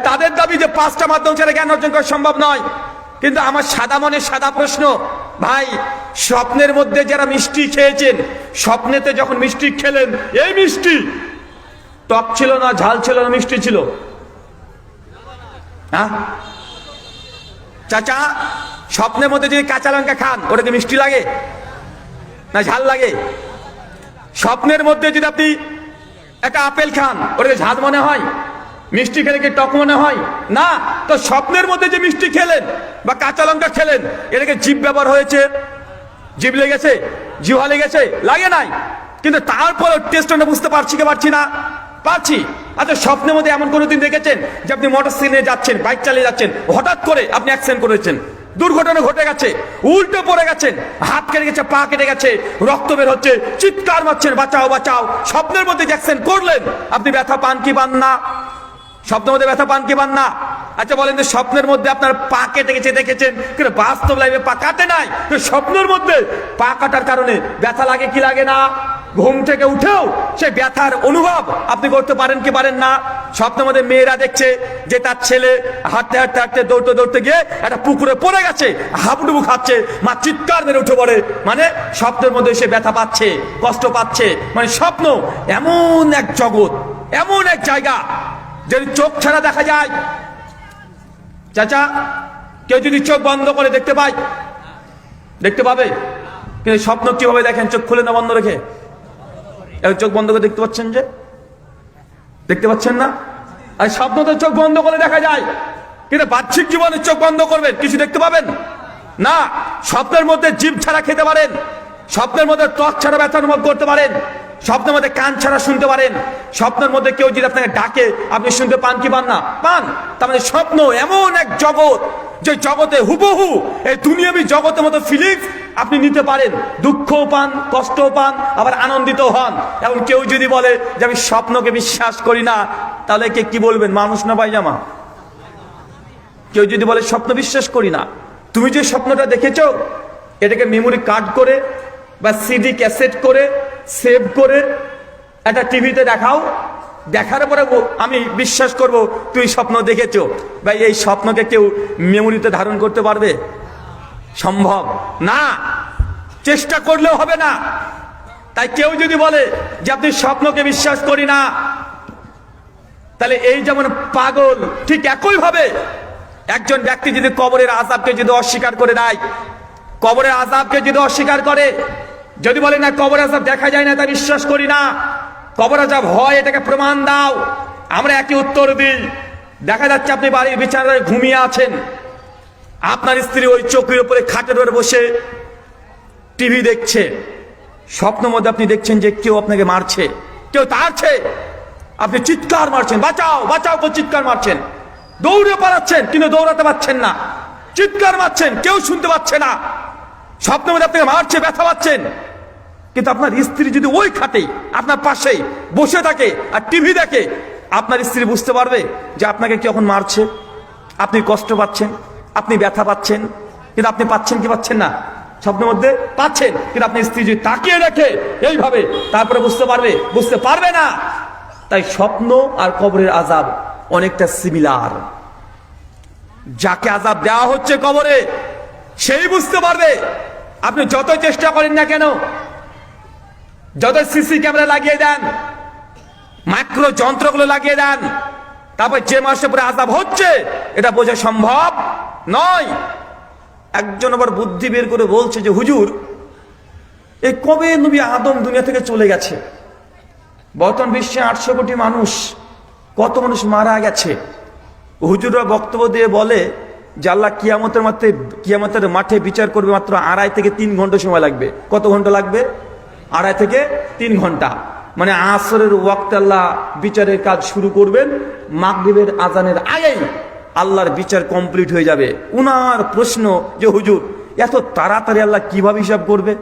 Speaker 1: তাদের দাবি যে 5টা মাধ্যম ছাড়া জ্ঞান অর্জন করা সম্ভব নয়। কিন্তু আমার সাদা মনে সাদা প্রশ্ন, ভাই স্বপ্নের মধ্যে যারা মিষ্টি খেয়েছেন, স্বপ্নেতে যখন মিষ্টি খেলেন, এই মিষ্টি টক ছিল না, ঝাল ছিল না, মিষ্টি ছিল? হ্যাঁ চাচা, স্বপ্নের মধ্যে যদি কাঁচা লঙ্কা খান, ওটাকে মিষ্টি লাগে না ঝাল লাগে? স্বপ্নের মধ্যে যদি আপনি একটা আপেল খান, ওটাকে ঝাল মনে হয়? মিষ্টি খেলে কি টক মনে হয়? না। তো স্বপ্নের মধ্যে যে মিষ্টি খেলেন বা কাঁচা লঙ্কা খেলেন, এটাকে জিভ ব্যবহার হয়েছে, জিভ লেগেছে, জিহ্বা লেগেছে? লাগে নাই। কিন্তু তারপরে টেস্ট আমরা বুঝতে পারছি কি পারছি না? পাচ্ছি। আচ্ছা, স্বপ্নের মধ্যে এমন কোনোদিন দেখেছেন যে আপনি মোটরসাইকেলে যাচ্ছেন, বাইক চালিয়ে যাচ্ছেন, হঠাৎ করে আপনি অ্যাক্সিডেন্ট করেছেন, দুর্ঘটনা ঘটে গেছে, উল্টে পড়ে গেছেন, হাত কেটে গেছে, পা কেটে গেছে, রক্ত বের হচ্ছে, চিৎকার মারছেন বাঁচাও বাঁচাও, স্বপ্নের মধ্যে যে অ্যাক্সিডেন্ট করলেন, আপনি ব্যথা পান কি পান না? স্বপ্নের মধ্যে ব্যথা পান কি পান না? আচ্ছা বলেন যে স্বপ্নের মধ্যে আপনার পা কেটে গেছে দেখেছেন, কিন্তু বাস্তব লাইফে পা কাটে নাই, তো স্বপ্নের মধ্যে পা কাটার কারণে ব্যথা লাগে কি লাগে না? ঘুম থেকে উঠেও সে ব্যথার অনুভব আপনি করতে পারেন কি পারেন না? স্বপ্নের মধ্যে মেয়েরা দেখছে যে তার ছেলে হাঁটতে হাঁটতে হাঁটতে দৌড়তে দৌড়তে গিয়ে একটা পুকুরে পড়ে গেছে, হাবুডুবু খাচ্ছে, মা চিৎকার মেরে উঠে পড়ে, মানে স্বপ্নের মধ্যে সে ব্যথা পাচ্ছে, কষ্ট পাচ্ছে। মানে স্বপ্ন এমন এক জগৎ, এমন এক জায়গা যদি চোখ ছাড়া দেখা যায়। চাচা, কেউ যদি চোখ বন্ধ করে দেখতে পায়, দেখতে পাবে, কিন্তু স্বপ্ন কিভাবে দেখেন? চোখ খুলে না বন্ধ রেখে? চোখ বন্ধ করে দেখতে পাচ্ছেন যে? দেখতে পাচ্ছেন না? আর স্বপ্ন তো চোখ বন্ধ করে দেখা যায়, কিন্তু বাহ্যিক জীবনে চোখ বন্ধ করবেন, কিছু দেখতে পাবেন না। স্বপ্নের মধ্যে জিভ ছাড়া খেতে পারেন, স্বপ্নের মধ্যে ত্বক ছাড়া ব্যথা অনুভব করতে পারেন, স্বপ্নের মধ্যে কান ছাড়া শুনতে পারেন, স্বপ্নের মধ্যে কেউ যদি আপনাকে ডাকে আপনি শুনতে পান কি পান না? পান। তার মানে স্বপ্ন এমন এক জগৎ, যে জগতে হুবহু এই দুনিয়াবি জগতের মতো ফিলিংস আপনি নিতে পারেন, দুঃখও পান, কষ্টও পান, আবার আনন্দিত হন। এবং কেউ যদি বলে যে আমি স্বপ্নকে বিশ্বাস করি না, তাহলে কে কি বলবেন? মানুষ না পায়জামা? কেউ যদি বলে স্বপ্ন বিশ্বাস করি না, তুমি যে স্বপ্নটা দেখেছ এটাকে মেমোরি কার্ড করে বা সিডি ক্যাসেট করে সেভ করে একটা টিভিতে দেখাও, দেখার পরে আমি বিশ্বাস করব তুই স্বপ্ন দেখেছো। ভাই, এই স্বপ্নকে কেউ মেমোরিতে ধারণ করতে পারবে? সম্ভব না, চেষ্টা করলেও হবে না। তাই কেউ যদি বলে যে আপনি স্বপ্নকে বিশ্বাস করি না, তাহলে এই যেমন পাগল, ঠিক একই ভাবে একজন ব্যক্তি যদি কবরের আযাবকে যদি অস্বীকার করে দেয়, কবরের আযাবকে যদি অস্বীকার করে, যদি বলে না কবরের আযাব দেখা যায় না, তা বিশ্বাস করি না, কবর আযাব হয় এটাকে প্রমাণ দাও, আমরা একই উত্তর দিই। দেখা যাচ্ছে আপনি বাড়ির বিছানায় ঘুমিয়ে আছেন, আপনার স্ত্রী ওই চৌকির উপরে খাটের উপরে বসে টিভি দেখছে, স্বপ্নের মধ্যে আপনি দেখছেন যে কেউ আপনাকে মারছে, কেউ তাড়ছে, আপনি চিৎকার মারছেন, বাঁচাও বাঁচাও করে চিৎকার মারছেন, দৌড়ে পালাচ্ছেন কিন্তু দৌড়াতে পারছেন না, চিৎকার মারছেন, কেউ শুনতে পাচ্ছে না, স্বপ্নের মধ্যে আপনাকে মারছে, ব্যথা পাচ্ছেন। কিন্তু আপনার স্ত্রী যদি ওই খাটে আপনার পাশেই বসে থাকে আর টিভি দেখে, আপনার স্ত্রী বুঝতে পারবে যে আপনাকে কি এখন মারছে, আপনি কষ্ট পাচ্ছেন, আপনি ব্যথা পাচ্ছেন, কিন্তু আপনি পাচ্ছেন কি পাচ্ছেন না? স্বপ্নের মধ্যে পাচ্ছেন, কিন্তু আপনি স্ত্রী যদি তাকিয়ে দেখে এইভাবে, তারপরে বুঝতে পারবে? বুঝতে পারবে না। তাই স্বপ্ন আর কবরের আযাব অনেকটা সিমিলার। যাকে আযাব দেওয়া হচ্ছে কবরে, সেই বুঝতে পারবে। আপনি যত চেষ্টা করেন না কেন, যত সিসি ক্যামেরা লাগিয়ে দেন, মাইক্রো যন্ত্রগুলো লাগিয়ে দেন, তারপর যে মাসে পরে আযাব হচ্ছে এটা বোঝা সম্ভব নয়। একজন আবার বুদ্ধি বের করে বলছে যে হুজুর, এই কবে নবী আদম দুনিয়া থেকে চলে গেছে, বর্তমান বিশ্বে 800 কোটি মানুষ, কত মানুষ মারা গেছে। হুজুররা বক্তব্য দিয়ে বলে যে আল্লাহ কিয়ামতের মাঠে বিচার করবে মাত্র 2.5 থেকে 3 ঘন্টা সময় লাগবে। কত ঘন্টা লাগবে? 2.5 থেকে 3 ঘন্টা। মানে আসরের ওয়াক্তে আল্লাহ বিচারের কাজ শুরু করবেন, মাগরিবের আজানের আগেই আল্লাহর বিচার কমপ্লিট হয়ে যাবে। উনার প্রশ্ন যে হুজুর, এত তাড়াতাড়ি আল্লাহ কিভাবে হিসাব করবে?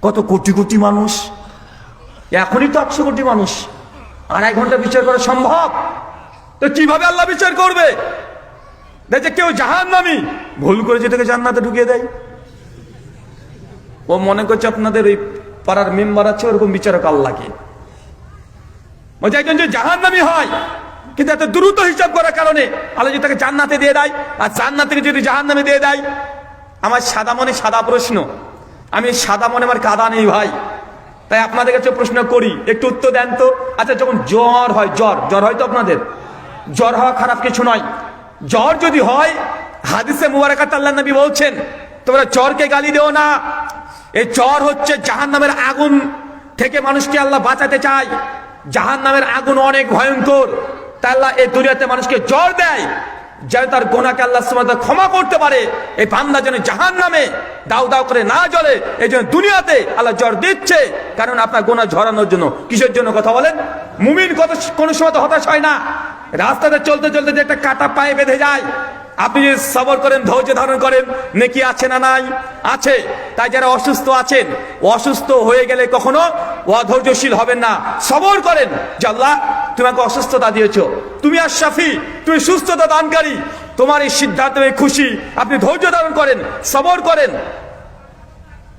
Speaker 1: কত কোটি কোটি মানুষ, এখনই তো 800 কোটি মানুষ, 2.5 ঘন্টা বিচার করা সম্ভব? তো কিভাবে আল্লাহ বিচার করবে? দেখছে কেউ জাহান্নামী, ভুল করে যেটাকে জান্নাতে ঢুকিয়ে দেয়, ও মনে করছে আপনাদের ওই পাড়ার মেম্বার আছে, ওরকম বিচারক আল্লাহকে বলছে। একজন যে জাহান্নামী হয়, কিন্তু এত দ্রুত হিসাব করার কারণে আল্লাহ যদি তাকে জান্নাতে দিয়ে দেয়, আর জান্নাত থেকে যদি জাহান্নামে দিয়ে দেয়। আমার সাদা মনে সাদা প্রশ্ন, আমি সাদা মনে আমার কাদা নেই ভাই, তাই আপনাদের কাছে প্রশ্ন করি, একটু উত্তর দেন তো। আচ্ছা, যখন জ্বর হয়, জ্বর হয় তো আপনাদের, জ্বর হওয়া খারাপ কিছু নয়। জ্বর যদি হয়, হাদিসে মুবারাকাত আল্লাহ নবী বলছেন তোমরা জ্বরকে গালি দেও না, এই জ্বর হচ্ছে জাহান্নামের আগুন থেকে মানুষকে আল্লাহ বাঁচাতে চায়। জাহান্নামের আগুন অনেক ভয়ঙ্কর, তাই আল্লাহ এই দুনিয়াতে মানুষকে জ্বর দেয় যেন তার গোনাকে আল্লাহ সুবহানাহু ওয়া তাআলা ক্ষমা করতে পারে, এই বান্দা যেন জাহান্নামে দাউ দাউ করে না জ্বলে, এই জন্য দুনিয়াতে আল্লাহ জ্বর দিচ্ছে, কারণ আপনার গোনা ঝরানোর জন্য। কিসের জন্য কথা বলেন? মুমিন কোনো সময় তো হতাশ হয় না। রাস্তাতে চলতে চলতে যে একটা কাটা পায়ে বেঁধে যায়, আপনি যদি সবর করেন, ধৈর্য ধারণ করেন, নেকি আছে না নাই? আছে। তাই যারা অসুস্থ আছেন, অসুস্থ হয়ে গেলে কখনো অধৈর্যশীল হবেন না, সবর করেন যে আল্লাহ তোমাকে অসুস্থতা দিয়েছো, তুমি আশ-শাফি, তুমি সুস্থতা দানকারী, তোমার এই সিদ্ধান্তে খুশি। আপনি ধৈর্য ধারণ করেন, সবর করেন,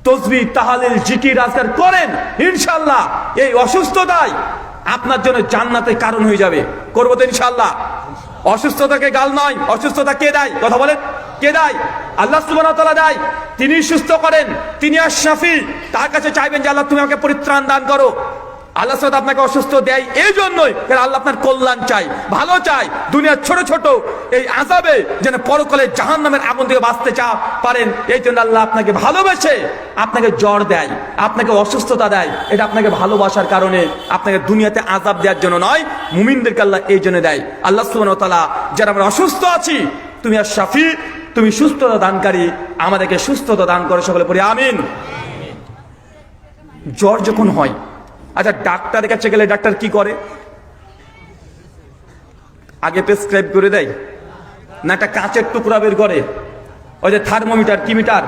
Speaker 1: তসবিহ তাহলিল জিকির আজকার করেন, ইনশাআল্লাহ এই অসুস্থতায় আপনার জন্য জান্নাতের কারণ হয়ে যাবে। করবো তো ইনশাআল্লাহ? অসুস্থতাকে গাল নয়, অসুস্থতা কে দেয়? কথা বলেন, কে দেয়? আল্লাহ সুবহানাহু ওয়া তাআলা দেয়। তিনি সুস্থ করেন, তিনি আশ-শাফি। তার কাছে চাইবেন যে আল্লাহ তুমি আমাকে পরিত্রাণ দান করো। আল্লাহ সুবহানাহু আপনাকে অসুস্থ দেয় এই জন্যই, কারণ আল্লাহ আপনার কল্যাণ চাই, ভালো চাই। দুনিয়ার ছোট ছোট এই আযাবে যেন পরকালে জাহান্নামের আগুন থেকে বাঁচতে পারেন, এই জন্য আল্লাহ আপনাকে ভালোবেসে আপনাকে জ্বর দেয়, আপনাকে অসুস্থতা দেয়। এটা আপনাকে ভালোবাসার কারণে, আপনাকে দুনিয়াতে আযাব দেওয়ার জন্য নয়। মুমিনদেরকে আল্লাহ এই জন্য দেয়। আল্লাহ সুবহানাহু ওয়া তাআলা, যারা আমরা অসুস্থ আছি, তুমি আশ-শাফি, তুমি সুস্থতা দানকারী, আমাদেরকে সুস্থতা দান করে। সকলে পড়ি আমিন। জ্বর যখন হয়, আচ্ছা ডাক্তারের কাছে গেলে ডাক্তার কি করে? আগে প্রেসক্রাইব করে দেয় না একটা কাঁচের টুকরা বের করে, ওই যে থার্মোমিটার, কি মিটার,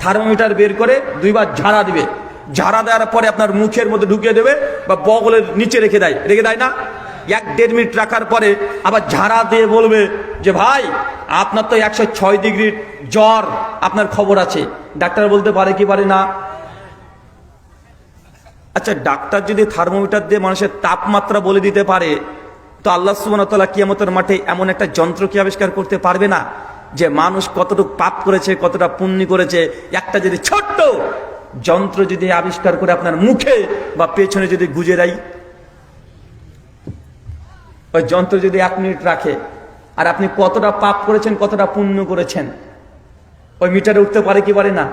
Speaker 1: থার্মোমিটার বের করে দুইবার ঝাড়া দিবে, ঝাড়া দেওয়ার পরে আপনার মুখের মধ্যে ঢুকিয়ে দেবে বা বগলের নিচে রেখে দেয় না? 1-1.5 মিনিট রাখার পরে আবার ঝাড়া দিয়ে বলবে যে ভাই আপনার তো 106 ডিগ্রি জ্বর, আপনার খবর আছে। ডাক্তার বলতে পারে কি পারে না? আচ্ছা ডাক্তার যদি থার্মোমিটার দিয়ে মানুষের তাপমাত্রা বলে দিতে পারে, তো আল্লাহ সুবহানাহু ওয়া তাআলা কিয়ামতের মাঠে এমন একটা যন্ত্র কি আবিষ্কার করতে পারবে না যে মানুষ কতটুকু পাপ করেছে, কতটা পুণ্য করেছে? একটা যদি ছোট্ট যন্ত্র যদি আবিষ্কার করে আপনার মুখে বা পেছনে যদি গুজে দেয়, ওই যন্ত্র যদি 1 মিনিট রাখে, আর আপনি কতটা পাপ করেছেন, কতটা পুণ্য করেছেন, ওই মিটারে উঠতে পারে কি পারে না?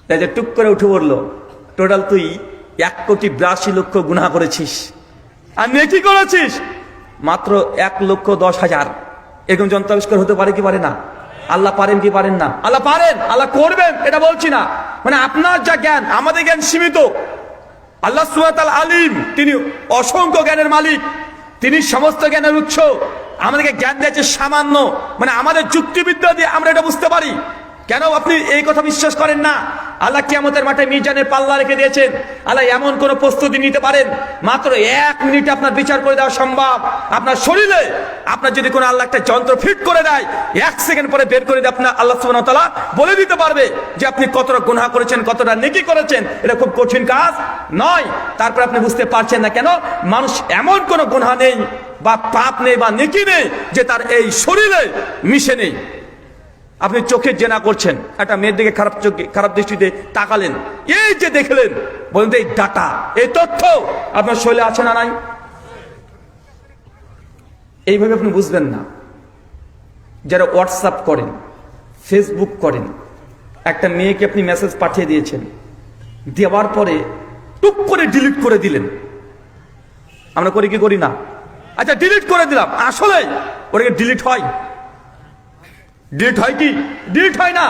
Speaker 1: তাই যে টুক করে উঠে পড়লো, টোটাল তুই 1,82,00,000 গুনাহ করেছিস, আর নেকি করেছিস মাত্র 1,10,000। এরকম যন্ত্র আবিষ্কার হতে পারে কি পারে না? আল্লাহ পারেন কি পারেন না? আল্লাহ পারেন, আল্লাহ করবেন, এটা বলছি না। মানে আপনার যা জ্ঞান, আমাদের জ্ঞান সীমিত। আল্লাহ সুবহানাহু ওয়া তাআলা আলিম, তিনি অসংখ্য জ্ঞানের মালিক, তিনি সমস্ত জ্ঞানের উৎস। আমাদেরকে জ্ঞান দিয়েছে সামান্য, মানে আমাদের যুক্তিবিদ্যা দিয়ে আমরা এটা বুঝতে পারি। কেন আপনি এই কথা বিশ্বাস করেন না? আল্লাহ কিয়ামতের মাঠে মিজানের পাল্লা রেখে দিয়েছেন। আল্লাহ এমন কোন প্রস্তুতি নিতে পারেন, মাত্র 1 মিনিটে আপনার বিচার করে দেওয়া সম্ভব। আপনার শরীরে আপনার যদি কোনো আল্লাহ একটা যন্ত্র ফিট করে দেয়, 1 সেকেন্ড পরে বের করে দিয়ে আপনার আল্লাহ সুবহানাহু ওয়া তাআলা বলে দিতে পারবে যে আপনি কতটা গুনাহ করেছেন, কতটা নেকি করেছেন। এটা খুব কঠিন কাজ নয়। তারপর আপনি বুঝতে পারছেন না কেন? মানুষ এমন কোনো গুনাহ নেই বা পাপ নেই বা নেকি নেই যে তার এই শরীরে মিশে নেই। আপনি চোখে জেনা করছেন, একটা মেয়ের দিকে খারাপ দৃষ্টিতে তাকালেন, এই যে দেখলেন, বলেন তো এই ডাটা, এই তথ্য আপনার শরীরে আছে না নাই? এইভাবে আপনি বুঝবেন না। যারা হোয়াটসঅ্যাপ করেন, ফেসবুক করেন, একটা মেয়েকে আপনি মেসেজ পাঠিয়ে দিয়েছেন, দেওয়ার পরে টুক করে ডিলিট করে দিলেন। আমরা করি কি করি না? আচ্ছা ডিলিট করে দিলাম, আসলে ওটাকে ডিলিট হয়? ডিলিট হয় কি? ডিলিট হয় না।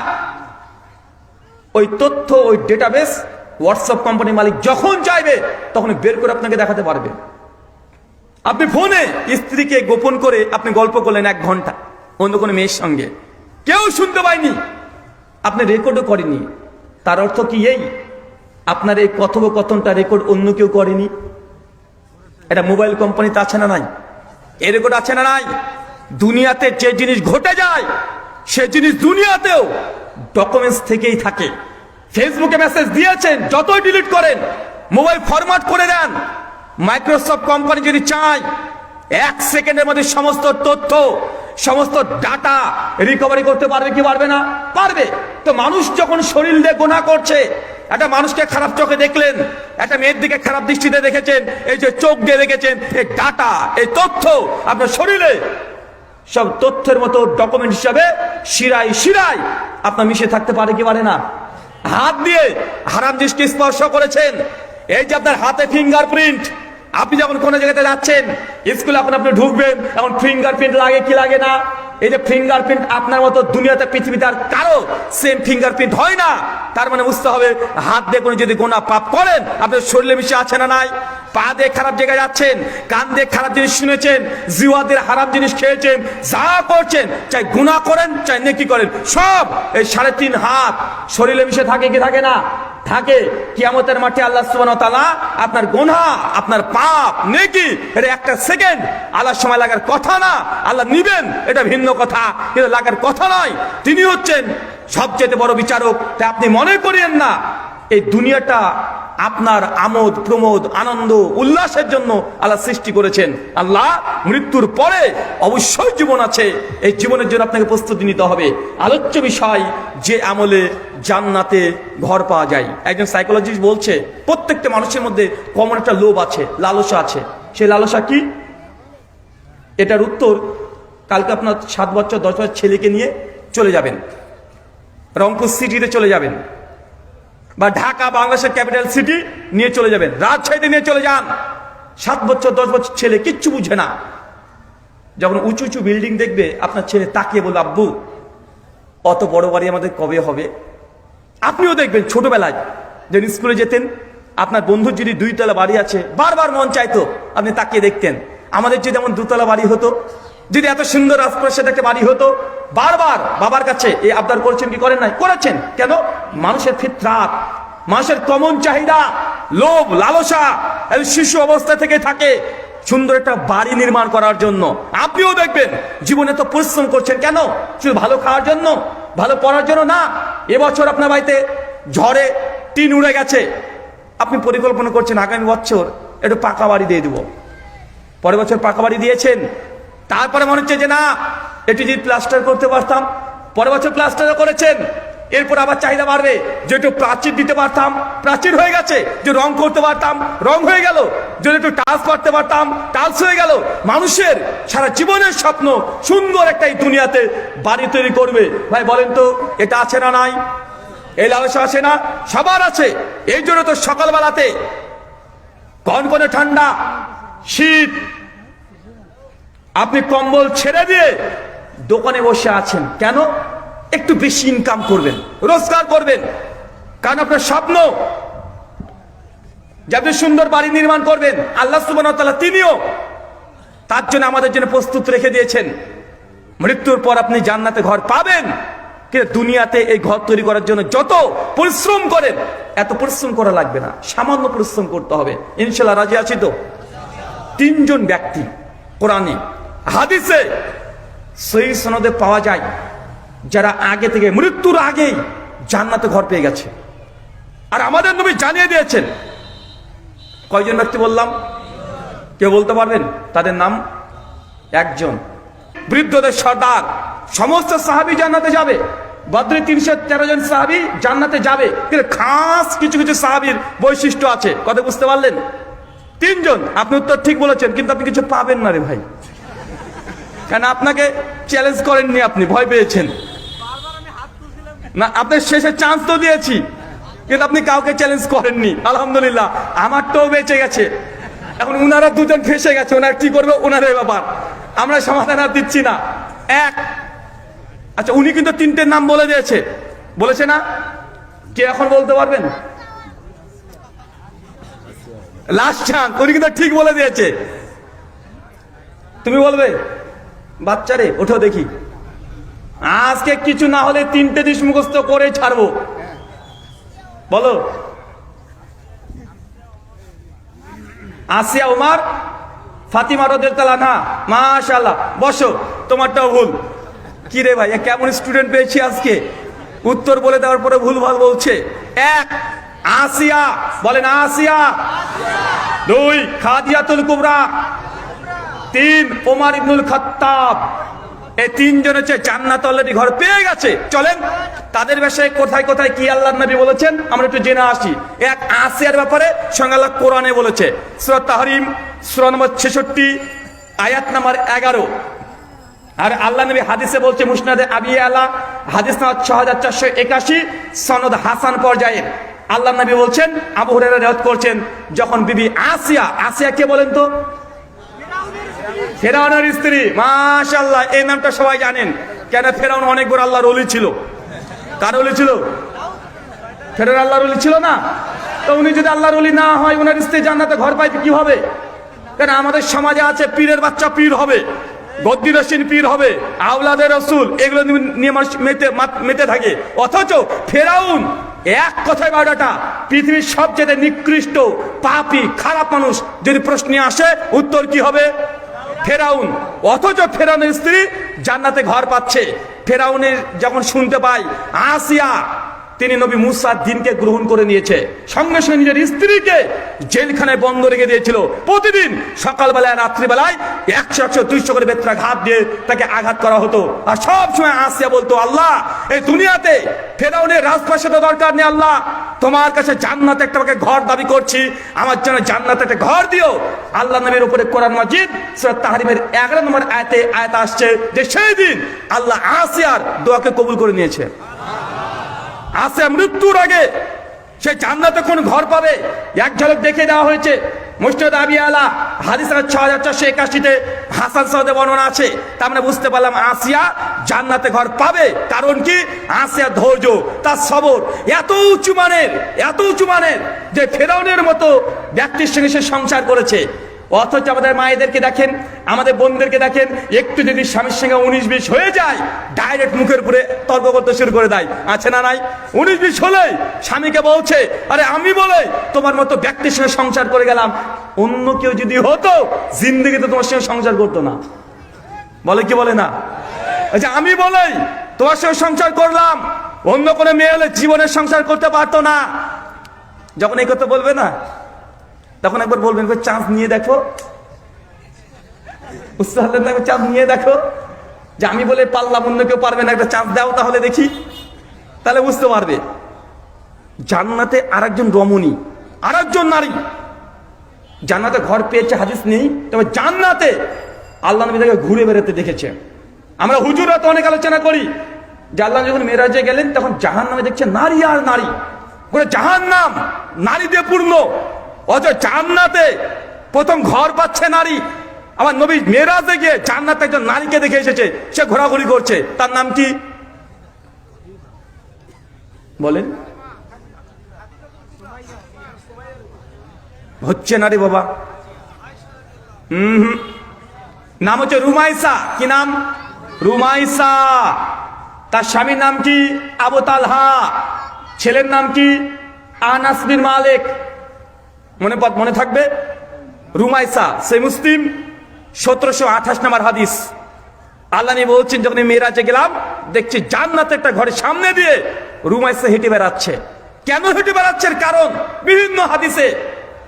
Speaker 1: ওই তথ্য, ওই ডেটাবেস হোয়াটসঅ্যাপ কোম্পানির মালিক যখন চাইবে তখন বের করে আপনাকে দেখাতে পারবে। আপনি ফোনে স্ত্রীকে গোপন করে আপনি গল্প করলেন 1 ঘন্টা অন্য কোনো মেয়ের সঙ্গে, কেউ শুনতে পায়নি, আপনি রেকর্ডও করেনি। তার অর্থ কি এই আপনার এই কথোপকথনটা রেকর্ড অন্য কেউ করেনি? এটা মোবাইল কোম্পানিতে আছে না নাই? এই রেকর্ড আছে না নাই? দুনিয়াতে যে জিনিস ঘটে যায় সে জিনিস দুনিয়াতেও ডকুমেন্টস থেকেই থাকে। ফেসবুকে মেসেজ দিয়েছেন, যতই ডিলিট করেন, মোবাইল ফরম্যাট করে দেন, মাইক্রোসফট কোম্পানি যদি চায় 1 সেকেন্ডের মধ্যে সমস্ত তথ্য, সমস্ত ডাটা রিকভারি করতে পারবে কি পারবে না? পারবে। তো মানুষ যখন শরীর দিয়ে গুনাহ করছে, একটা মানুষকে খারাপ চোখে দেখলেন, একটা মেয়ের দিকে খারাপ দৃষ্টিতে দেখেছেন, এই যে চোখ দিয়ে দেখেছেন, এই ডাটা, এই তথ্য আপনার শরীরে সব তথ্যের মতো ডকুমেন্ট হিসাবে শিরায় শিরায় আপনার মিশে থাকতে পারে কি পারে না? হাত দিয়ে হারাম জিনিসকে স্পর্শ করেছেন, এই যে আপনার হাতে ফিঙ্গারপ্রিন্ট, আপনি যখন কোনো জায়গাতে যাচ্ছেন, স্কুলে এখন আপনি ঢুকবেন, এখন ফিঙ্গারপ্রিন্ট লাগে কি লাগে না? এই যে ফিঙ্গারপ্রিন্ট, আপনার মতো দুনিয়াতে পৃথিবীতে আর কারো সেম ফিঙ্গারপ্রিন্ট হয় না। তার মানে বুঝতে হবে, হাত দিয়ে কোনো যদি গোনা পাপ করেন, আপনার শরীরে মিশে আছে না নাই? পা দিয়ে খারাপ জায়গায় যাচ্ছেন, কান দিয়ে খারাপ জিনিস শুনেছেন, জিওয়া দিয়ে হারাম জিনিস খেয়েছেন, যা করছেন, চাই গুনাহ করেন চাই নেকি করেন, সব এই 3.5 হাত শরীরে মিশে থাকে কি থাকে না? থাকে। কিয়ামতের মাঠে আল্লাহ সুবহানাহু ওয়া তাআলা আপনার গুনাহ, আপনার পাপ, নেকি, এটা একটা সেকেন্ড আল্লাহর সময় লাগার কথা না। আল্লাহ নিবেন এটা ভিন্ন কথা, কিন্তু লাগার কথা নয়। তিনি হচ্ছেন সবচেয়ে বড় বিচারক। তাই আপনি মনে করিয়েন না এই দুনিয়াটা আপনার আমোদ প্রমোদ আনন্দ উল্লাসের জন্য আল্লাহ সৃষ্টি করেছেন। আল্লাহ মৃত্যুর পরে অবশ্যই জীবন আছে, এই জীবনের জন্য আপনাকে প্রস্তুতি নিতে হবে। আলোচ্য বিষয়, যে আমলে জান্নাতে ঘর পাওয়া যায়। একজন সাইকোলজিস্ট বলছে, প্রত্যেকটা মানুষের মধ্যে কমন একটা লোভ আছে, লালসা আছে। সেই লালসা কি? এটার উত্তর, কালকে আপনার 7 বছর 10 বছর ছেলেকে নিয়ে চলে যাবেন, রংপুর সিটিতে চলে যাবেন, বা ঢাকা বাংলাদেশের ক্যাপিটাল সিটি নিয়ে চলে যাবেন, রাজশাহীতে নিয়ে চলে যান। 7 বছর 10 বছর ছেলে কিচ্ছু বুঝে না। যখন উঁচু উঁচু বিল্ডিং দেখবে, আপনার ছেলে তাকিয়ে বলবে, আব্বু অত বড় বাড়ি আমাদের কবে হবে? আপনিও দেখবেন ছোটবেলায় যে স্কুলে যেতেন, আপনার বন্ধুর যদি 2 তলা বাড়ি আছে, বারবার মন চাইতো আপনি তাকিয়ে দেখতেন। আমাদের যদি এমন 2 তলা বাড়ি হতো, যদি এত সুন্দর রাজপ্রাসাদ একটা বাড়ি হতো, বারবার বাবার কাছে এই আবদার করেছেন কি করেন নাই? করেছেন। কেন? মানুষের ফিতরাত, মানুষের কমন চাহিদা, লোভ লালসা শিশু অবস্থা থেকে থাকে সুন্দর একটা বাড়ি নির্মাণ করার জন্য। আপনিও দেখবেন জীবনে তো পরিশ্রম করছেন কেন? শুধু ভালো খাওয়ার জন্য, ভালো পড়ার জন্য না। এবছর আপনার বাড়িতে ঝড়ে টিন উড়ে গেছে, আপনি পরিকল্পনা করছেন আগামী বছর একটু পাকা বাড়ি দিয়ে দেবো। পরের বছর পাকা বাড়ি দিয়েছেন, তারপরে মনে হচ্ছে যে না, এটি যদি প্লাস্টার করতে পারতাম। পরের বছর প্লাস্টারও করেছেন, এরপর আবার চাহিদা বাড়বে যে একটু প্রাচীর দিতে পারতাম, প্রাচীর হয়ে গেছে। যে রং করতে পারতাম, রং হয়ে গেল। যদি একটু টাচ করতে পারতাম, টাচ হয়ে গেল। মানুষের সারা জীবনের স্বপ্ন সুন্দর একটা এই দুনিয়াতে বাড়ি তৈরি করবে। ভাই বলেন তো, এটা আছে না নাই? এই লালসা আছে না? সবার আছে। এই জন্য তো সকালবেলাতে কনকনে ঠান্ডা, শীত, আপনি কম্বল ছেড়ে দিয়ে দোকানে বসে আছেন। কেন? একটু বেশি ইনকাম করবেন, রোজগার করবেন। কারণ আপনার স্বপ্ন যে আপনি সুন্দর বাড়ি নির্মাণ করবেন। আল্লাহ সুবহানাহু ওয়া তাআলা তিনিও তার জন্য আমাদের জন্য প্রস্তুত রেখে দিয়েছেন। মৃত্যুর পর আপনি জান্নাতে ঘর পাবেন। কিন্তু দুনিয়াতে এই ঘর তৈরি করার জন্য যত পরিশ্রম করেন, এত পরিশ্রম করা লাগবে না, সামান্য পরিশ্রম করতে হবে। ইনশাআল্লাহ রাজি আছি তো? 3 জন ব্যক্তি কোরআনে হাদিসে সহিহ সনদে পাওয়া যায়, যারা আগে থেকে মৃত্যুর আগেই জান্নাতে ঘর পেয়ে গেছে। আর আমাদের নবী জানিয়ে দিয়েছেন। কয়জন ব্যক্তি বললাম? কেউ বলতে পারবেন তাদের নাম? একজন, বৃদ্ধদের সর্দার। সমস্ত সাহাবী জান্নাতে যাবে। বদরে 313 জন সাহাবী জান্নাতে যাবে, কিন্তু খাস কিছু কিছু সাহাবীর বৈশিষ্ট্য আছে। কথা বুঝতে পারলেন? 3 জন। আপনি উত্তর ঠিক বলেছেন, কিন্তু আপনি কিছু পাবেন না রে ভাই। কেন? আপনাকে চ্যালেঞ্জ করেননি, আপনি ভয় পেয়েছেন না। আপনার শেষে চান্স তো দিয়েছি, কিন্তু আপনি কাউকে চ্যালেঞ্জ করেননি। আলহামদুলিল্লাহ, আমারটাও বেঁচে গেছে। এখন উনারা 2 জন ফেসে গেছে, ওনারা কি করবে ওনাদের ব্যাপার, আমরা সমাধান আর দিচ্ছি না। আচ্ছা, উনি কিন্তু 3টের নাম বলে দিয়েছে, বলেছে না? কে এখন বলতে পারবেন? লাস্ট চান্স, উনি কিন্তু ঠিক বলে দিয়েছে। তুমি বলবে? বাচ্চারে ওঠো দেখি, আজকে কিছু না হলে 3টে দিশ মুখস্থ করে ছাড়বো। বলো। আসিয়া, উমার, ফাতিমা রাদিয়াল্লাহু আনহা। মাশাআল্লাহ, বসো। তোমারটাও ভুল। কি রে ভাই, কেমন স্টুডেন্ট পেয়েছি আজকে? উত্তর বলে দেওয়ার পরে ভুল ভাল বলছে। 1 আসিয়া, বলেন আসিয়া। 2 খাদিজাতুল কুবরা। 3 ওমর ইবনুল খাত্তাব। এই 3 জন হচ্ছে জান্নাত অলরেডি ঘর পেয়ে গেছে। চলেন তাদের বিষয়ে কোথায় কোথায় কি আল্লাহর নবী বলেছেন আমরা একটু জেনে আসি। 1 আসিয়ার ব্যাপারে সঙ্গে আল্লাহ কোরআনে বলেছে, সূরা তাহরিম সূরা নম্বর 66 আয়াত নম্বর 11। আর আল্লাহ নবী হাদিসে বলছে, মুসনাদে আবি আলা হাদিস নম্বর 6481, সনদ হাসান পর্যায়ে। আল্লাহ নবী বলছেন, আবু হুরায়রা রিওয়ায়াত করছেন, যখন বিবি আসিয়া, আসিয়া কে বলেন তো? ফেরাউনের স্ত্রী। মাশাআল্লাহ, এই নামটা সবাই জানেন। কেন? ফেরাউন অনেক বড় আল্লাহর ওলি ছিল। কার ওলি ছিল? ফেরাউন আল্লাহর ওলি ছিল না? তো উনি যদি আল্লাহর ওলি না হয়, ওনার স্ত্রী জান্নাতে ঘর পাইতে কি হবে? কেন আমাদের সমাজে আছে পীরের বাচ্চা পীর হবে, গদ্দিরসীন পীর হবে, আওলাদের রসুল, এগুলো নিয়ে মানুষ মেতে থাকে। অথচ ফেরাউন এক কথায় বারোটা, পৃথিবীর সবচেয়ে নিকৃষ্ট পাপী খারাপ মানুষ যদি প্রশ্নে আসে, উত্তর কি হবে? ফেরাউন। অথচ ফেরাউনের স্ত্রী জান্নাতে ঘর পাচ্ছে। ফেরাউনের যখন শুনতে পায় আসিয়া তিনি নবী মুসার দিনকে গ্রহণ করে নিয়েছে, সঙ্গে সঙ্গে নিজের স্ত্রীকে জেলখানায় বন্ধ রেখে দিয়েছিল। প্রতিদিন সকালবেলায় রাত্রিবেলায় 100-200 করে বেত্রাঘাত দিয়ে তাকে আঘাত করা হতো। আর সব সময় আসিয়া বলতো, আল্লাহ, এই দুনিয়াতে ফেরাউনের রাজপ্রাসাদের দরকার নেই, আল্লাহ তোমার কাছে জান্নাতে একটা ঘর দাবি করছি, আমার জন্য জান্নাতে একটা ঘর দিও। আল্লাহ নবীর উপরে কোরআন মাজিদ সূরা তাহরিমের 11 নম্বর আয়াত আসছে যে সেই দিন আল্লাহ আসিয়ার দোয়াকে কবুল করে নিয়েছে। আসিয়া মৃত্যুর আগে সে জান্নাতে কোন ঘর পাবে এক ঝলক দেখে দেওয়া হয়েছে। মুসনাদ আবি আলা হাদিস 6481-তে হাসান সাহেবের বর্ণনা আছে। তার মানে বুঝতে পারলাম আসিয়া জান্নাতে ঘর পাবে। কারণ কি? আসিয়া ধৈর্য, তার সবর এত উঁচু মানের যে ফেরাউনের মতো ব্যক্তির সঙ্গে সে সংসার করেছে। অথচ আমাদের মায়েদেরকে দেখেন, আমাদের বোনদেরকে দেখেন, একটু যদি স্বামীর সঙ্গে 19-20 হয়ে যায়, ডাইরেক্ট মুখের উপরে তর্ক করতে শুরু করে দেয়। আছে না নাই? 19-20 হলেই স্বামীকে বলছে, আরে আমি বলে তোমার মতো ব্যক্তির সঙ্গে সংসার করে গেলাম, অন্য কেউ যদি হতো জিন্দেগিতে তোমার সঙ্গে সংসার করতো না। বলে কি বলে না? আচ্ছা, আমি বলেই তোমার সঙ্গে সংসার করলাম, অন্য কোনো মেয়ে হলে জীবনের সংসার করতে পারতো না। যখন এই কথা বলবে না, তখন একবার বলবেন, চান্স নিয়ে দেখো, চান্স নিয়ে দেখো, যে আমি বলে পারলাম, অন্য কেউ পারবে না, একটা চান্স দাও তাহলে দেখি, তাহলে বুঝতে পারবে। জান্নাতে আরেকজন রমণী, আরেকজন নারী জান্নাতে ঘর পেয়েছে, হাদিস নেই, তবে জান্নাতে আল্লাহ নবী তাকে ঘুরে বেড়াতে দেখেছে। আমরা হুজুররা তো অনেক আলোচনা করি যে আল্লাহ যখন মেরাজে গেলেন তখন জাহান্নামে দেখছে নারী আর নারী, জাহান্নাম নারী দিয়ে পূর্ণ। অথচ জান্নাতে প্রথম ঘর পাচ্ছে নারী। আমার নবী মেরাজে গিয়ে জান্নাতে একজন নারীকে দেখে এসেছে, সে ঘোরাঘুরি করছে। তার নাম কি বলেন? হচ্ছে নারী বাবা, নাম হচ্ছে রুমাইসা। কি নাম? রুমাইসা। তার স্বামীর নাম কি? আবু তালহা। ছেলের নাম কি? আনাস বিন মালিক। মনে থাকবে? রুমাইসা। সে মুসলিম 1728 নম্বর হাদিস। আল্লাহ নবী বলছেন, যখন মেরাজে গেলাম দেখছি জান্নাতে একটা ঘরের সামনে দিয়ে রুমাইসা হেঁটে বেড়াচ্ছে। কেন হেঁটে বেড়াচ্ছে? কারণ বিভিন্ন হাদিসে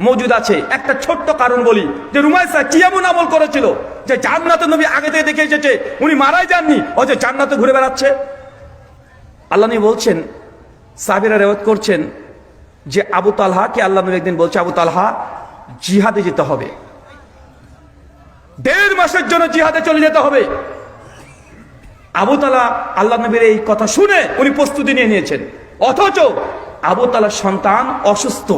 Speaker 1: মজুদ আছে। একটা ছোট্ট কারণ বলি, যে রুমাইসা কি এমন আমল করেছিল যে জান্নাতে নবী আগে থেকে দেখে এসেছে, উনি মারাই যাননি, অথচ জান্নাতে ঘুরে বেড়াচ্ছে। আল্লাহ নবী বলছেন, সাহাবীরা রিওয়ায়াত করছেন যে আবু তালহাকে আল্লাহ নবী একদিন বলছে, আবু তালহা জিহাদে যেতে হবে, 1.5 মাসের জন্য জিহাদে চলে যেতে হবে। আবু তালহা আল্লাহ নবীর এই কথা শুনে উনি প্রস্তুতি নিয়ে নিয়েছেন। অথচ আবু তালহার সন্তান অসুস্থ,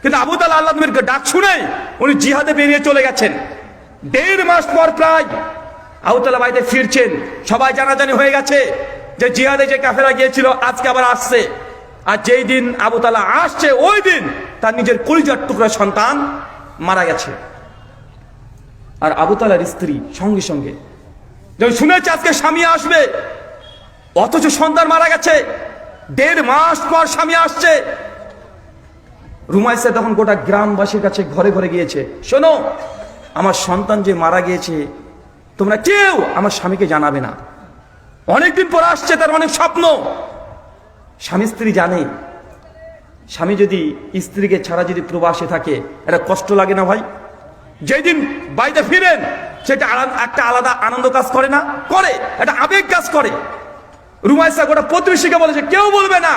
Speaker 1: কিন্তু আবু তালহা আল্লাহ নবীর ডাক শুনে উনি জিহাদে বেরিয়ে চলে গেছেন। 1.5 মাস পর প্রায় আবু তালহা বাড়িতে ফিরছেন। সবাই জানাজানি হয়ে গেছে যে জিহাদে যে কাফেরা গিয়েছিল আজকে আবার আসছে। আর যেই দিন আবু তালহা আসছে, ওই দিন তার নিজের কলিজার টুকরা সন্তান মারা গেছে। আর আবু তালহার স্ত্রী সঙ্গে সঙ্গে যখন শুনেছে আজকে স্বামী আসবে, অথচ সন্তান মারা গেছে, 1.5 মাস পর স্বামী আসছে, রুমাইসা তখন গোটা গ্রামবাসীর কাছে ঘরে ঘরে গিয়েছে, শোনো, আমার সন্তান যে মারা গিয়েছে, তোমরা কেউ আমার স্বামীকে জানাবে না। অনেকদিন পর আসছে, তার অনেক স্বপ্ন। স্বামী স্ত্রী জানে, স্বামী যদি স্ত্রীকে ছাড়া যদি প্রবাসে থাকে, এটা কষ্ট লাগে না ভাই? যেদিন বাড়িতে ফিরেন সেটা একটা আলাদা আনন্দ কাজ করে না? করে, একটা আবেগ কাজ করে। রুমাইসা গোটা প্রতিবেশীকে বলেছে, কেউ বলবে না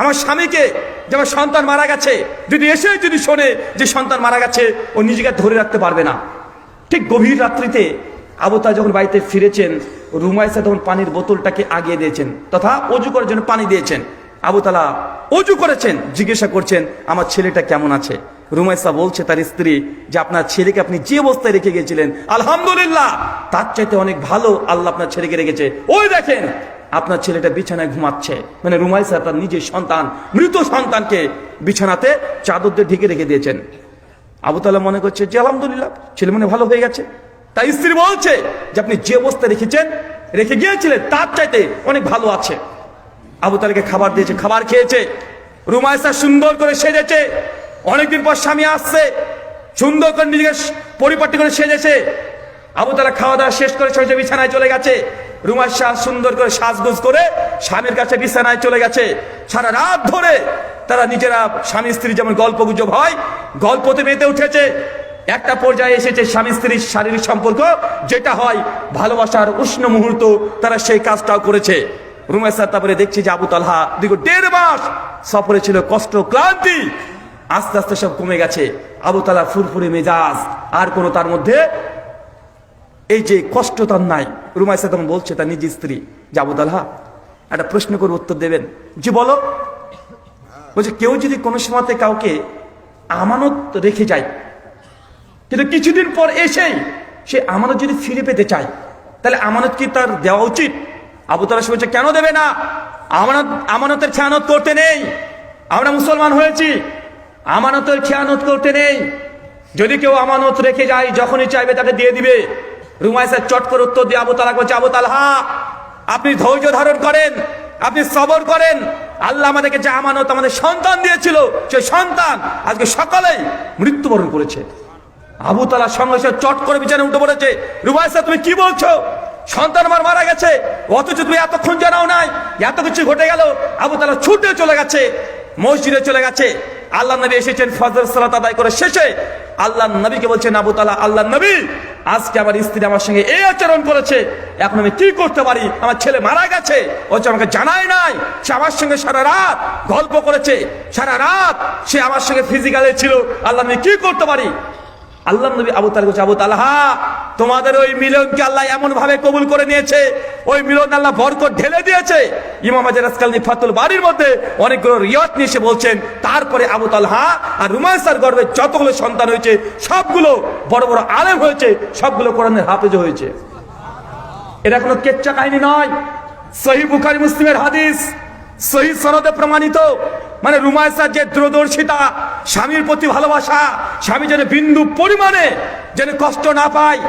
Speaker 1: আমার স্বামীকে যে আমার সন্তান মারা গেছে। যদি এসে যদি শোনে যে সন্তান মারা গেছে, ও নিজেকে ধরে রাখতে পারবে না। ঠিক গভীর রাত্রিতে আবু তালহা যখন বাড়িতে ফিরেছেন, রুমাইসা তখন পানির বোতলটাকে আগিয়ে দিয়েছেন, তথা অজু করার জন্য পানি দিয়েছেন। আবু তালা অজু করেছেন, জিজ্ঞাসা করছেন আমার ছেলেটা কেমন আছে। রুমাইসা বলছে তার স্ত্রী যে আপনার ছেলেকে আপনি যে অবস্থায় রেখে গিয়েছিলেন আলহামদুলিল্লাহ তার চাইতে অনেক ভালো আল্লাহ আপনার ছেলেকে রেখেছে। ওই দেখেন আপনার ছেলেটা বিছানায় ঘুমাচ্ছে। মানে রুমাইসা তার নিজের সন্তান, মৃত সন্তানকে বিছানাতে চাদর দিয়ে ঢেকে রেখে দিয়েছেন। আবু তালা মনে করছে যে আলহামদুলিল্লাহ ছেলে মনে ভালো হয়ে গেছে। তাই স্ত্রী বলছে যে আপনি যে অবস্থায় রেখে গিয়েছিলেন তার চাইতে অনেক ভালো আছে। আবু তালাকে খাবার দিয়েছে, খাবার খেয়েছে। রুমাইসা সুন্দর করে সেজেছে। অনেকদিন পর স্বামী আসছে, সুন্দর করে নিজেকে পরিপাটি করে সেজেছে। আবু তালা খাওয়া দাওয়া শেষ করে সে বিছানায় চলে গেছে। রুমাইসা সুন্দর করে সাজগোজ করে স্বামীর কাছে বিছানায় চলে গেছে। সারা রাত ধরে তারা নিজেরা স্বামী স্ত্রী যেমন গল্প গুজব হয় গল্পতে মেতে উঠেছে। একটা পর্যায়ে এসেছে স্বামী স্ত্রীর শারীরিক সম্পর্ক যেটা হয় ভালোবাসার উষ্ণ মুহূর্ত, তারা সেই কাজটাও করেছে। রুমাইসা তারপরে দেখছি যে আবু তালহা দীর্ঘ 1.5 মাস সফরে ছিল, কষ্ট ক্লান্তি আস্তে আস্তে সব কমে গেছে। আবু তালহা ফুরফুরে মেজাজ, আর কোনো তার মধ্যে এই যে কষ্ট তার নাই। রুমাইসা তখন বলছে তার নিজ স্ত্রী যে আবু তালহা একটা প্রশ্ন করে উত্তর দেবেন। যে বলো। বলছে কেউ যদি কোনো সময়তে কাউকে আমানত রেখে যায় কিন্তু কিছুদিন পর এসেই সে আমানত যদি ফিরে পেতে চায় তাহলে আমানত কি তার দেওয়া উচিত? আবু তালহা বলছে কেন দেবে না? আমানতের খেয়ানত করতে নেই। আমরা মুসলমান হয়েছি, আমানতের খেয়ানত করতে নেই। যদি কেউ আমানত রেখে যায় যখনই চাইবে তাকে দিয়ে দিবে। রুমাইসা চট করে উত্তর দিয়ে আবু তালহা বলছে আবু তালহা আপনি ধৈর্য ধারণ করেন, আপনি সবর করেন। আল্লাহ আমাদেরকে যে আমানত আমাদের সন্তান দিয়েছিল সেই সন্তান আজকে সকালেই মৃত্যুবরণ করেছে। আবু তালহা সঙ্গে সঙ্গে চট করে বিছানায় উঠে পড়েছে। রুমাইসা তুমি কি বলছো? সন্তান আমার মারা গেছে, অথচ তুমি এতক্ষণ জানাও নাই, এত কিছু ঘটে গেল। আবু তালহা ছুটে চলে গেছে, মসজিদে চলে গেছে। আল্লাহ নবী এসেছেন ফজর সালাত আদায় করে শেষে আল্লাহ নবীকে বলছেন আবু তালহা আল্লাহ নবী আজকে আমার স্ত্রী আমার সঙ্গে এই আচরণ করেছে, এখন আমি কি করতে পারি? আমার ছেলে মারা গেছে, অথচ আমাকে জানাই নাই। সে আমার সঙ্গে সারা রাত গল্প করেছে, সারা রাত সে আমার সঙ্গে ফিজিক্যালে ছিল, আল্লাহ নবী কি করতে পারি? আল্লাহ নবী আবু তালহা বলছে আবু তালহা তোমাদের ওই মিলনকে আল্লাহ এমন ভাবে কবুল করে নিয়েছে, ওই মিলন আল্লাহ বরকত ঢেলে দিয়েছে। ইমাম আজহার আসকালানী ফাতুল বারীর মধ্যে অনেকগুলো রিওয়ায়াত নিয়ে এসে বলছেন তারপরে আবু তালহা আর রুমাইসার গর্ভে যতগুলো সন্তান হয়েছে সবগুলো বড় বড় আলেম হয়েছে, সবগুলো কোরআনের হাফেজ হয়েছে। এটা কোনো কেচ্চা কাহিনী নয়, সহিহ বুখারী মুসলিমের হাদিস, সহিহ সনদে প্রমাণিত। মানে রুমাইসার যে দূরদর্শিতা, স্বামীর প্রতি ভালোবাসা, স্বামী যেন বিন্দু পরিমাণে যেন কষ্ট না পায়,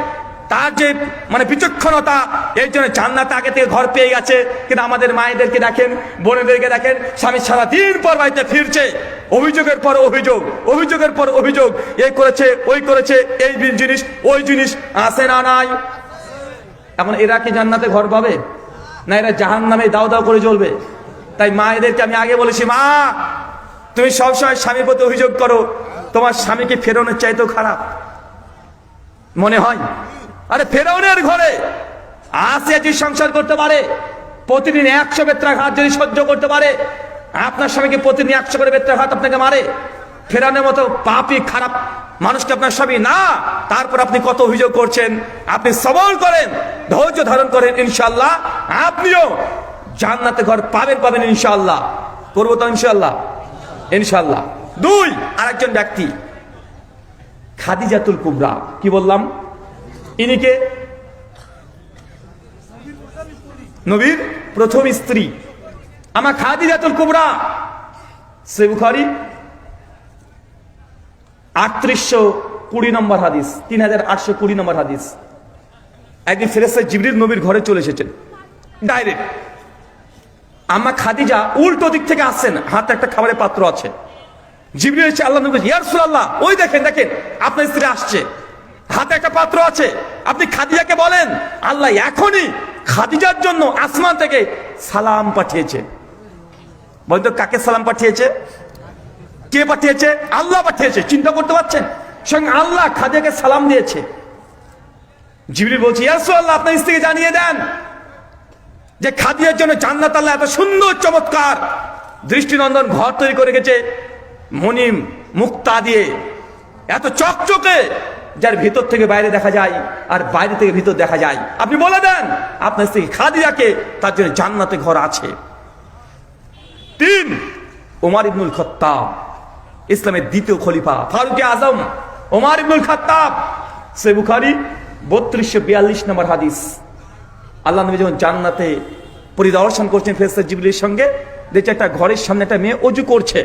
Speaker 1: তার যে মানে বিচক্ষণতা, এই জন্য জান্নাতে আগে থেকে ঘর পেয়ে গেছে। কিন্তু আমাদের মায়েদেরকে দেখেন, বোনেদেরকে দেখেন, স্বামী সারাদিন পর বাড়িতে ফিরছে, অভিযোগের পর অভিযোগ, অভিযোগের পর অভিযোগ, এই করেছে ওই করেছে, এই জিনিস ওই জিনিস আসে না নাই। এখন এরা কি জান্নাতে ঘর পাবে? না এরা জাহান্নামে দাও দাও করে জ্বলবে। তাই মায়েদেরকে আমি আগে বলেছি, মা তুমি সবসময় স্বামীর প্রতি অভিযোগ করো, তোমার স্বামীকে ফেরানোর চাইতেও খারাপ মনে হয়। আরে ফেরাউনের ঘরে আসিয়া যদি সংসার করতে পারে, প্রতিদিন 100 বেত্রাঘাত যদি সহ্য করতে পারে, আপনার স্বামীকে প্রতিদিন 100 করে বেত্রাঘাত আপনাকে মারে, ফেরানোর মতো পাপী খারাপ মানুষকে আপনার স্বামী না, তারপর আপনি কত অভিযোগ করছেন? আপনি সবর করেন, ধৈর্য ধারণ করেন, ইনশাআল্লাহ আপনিও জান্নাতে ঘর পাবেন ইনশাআল্লাহ। করবো তো ইনশাআল্লাহ, ইনশাআল্লাহ। 2 আরেকজন ব্যক্তি খাদিজাতুল কুবরা, কি বললাম? ইনিকে নবীর প্রথম স্ত্রী আমার খাদিজাতুল কুবরা। সহিহ বুখারী 3820 নম্বর হাদিস, 3820 নম্বর হাদিস। একদিন ফেরেশতা জিবরিল নবীর ঘরে চলে এসেছেন ডাইরেক্ট। আম্মা খাদিজা উল্টো দিক থেকে আসছেন, হাতে একটা খাবারের পাত্র আছে। জিবরিল এসে আল্লাহ নবী ইয়া রাসূলুল্লাহ ওই দেখেন আপনার স্ত্রী আসছে, হাতে একটা পাত্র আছে, আপনি খাদিজাকে বলেন আল্লাহ এখনই খাদিজার জন্য আসমান থেকে সালাম পাঠিয়েছে। বলতো কাকে সালাম পাঠিয়েছে? কে পাঠিয়েছে? আল্লাহ পাঠিয়েছে। চিন্তা করতে পারছেন? সঙ্গে আল্লাহ খাদিজাকে সালাম দিয়েছে। জিবরিল বলছে ইয়া রাসূলুল্লাহ আপনার স্ত্রীকে জানিয়ে দেন যে খাদিজার জন্য জান্নাত আল্লাহ এত সুন্দর চমৎকার দৃষ্টিনন্দন ঘর তৈরি করে গেছে, মনিম মুক্তা দিয়ে এত চকচকে, যার ভিতর থেকে বাইরে দেখা যায় আর বাইরে থেকে ভিতর দেখা যায়। আপনি বলে দেন আপনার স্ত্রী খাদিজাকে তার জন্য জান্নাতে ঘর আছে। 3, ওমর ইবনুল খাত্তাব, ইসলামের দ্বিতীয় খলিফা ফারুক আজম ওমর ইবনুল খাত্তাব। সহিহ বুখারী 3242 নম্বর হাদিস। আল্লাহ নবী যখন জান্নাতে পরিদর্শন করছেন ফেরেশতা জিবরিলের সঙ্গে, দেখছে একটা ঘরের সামনে একটা মেয়ে ওযু করছে,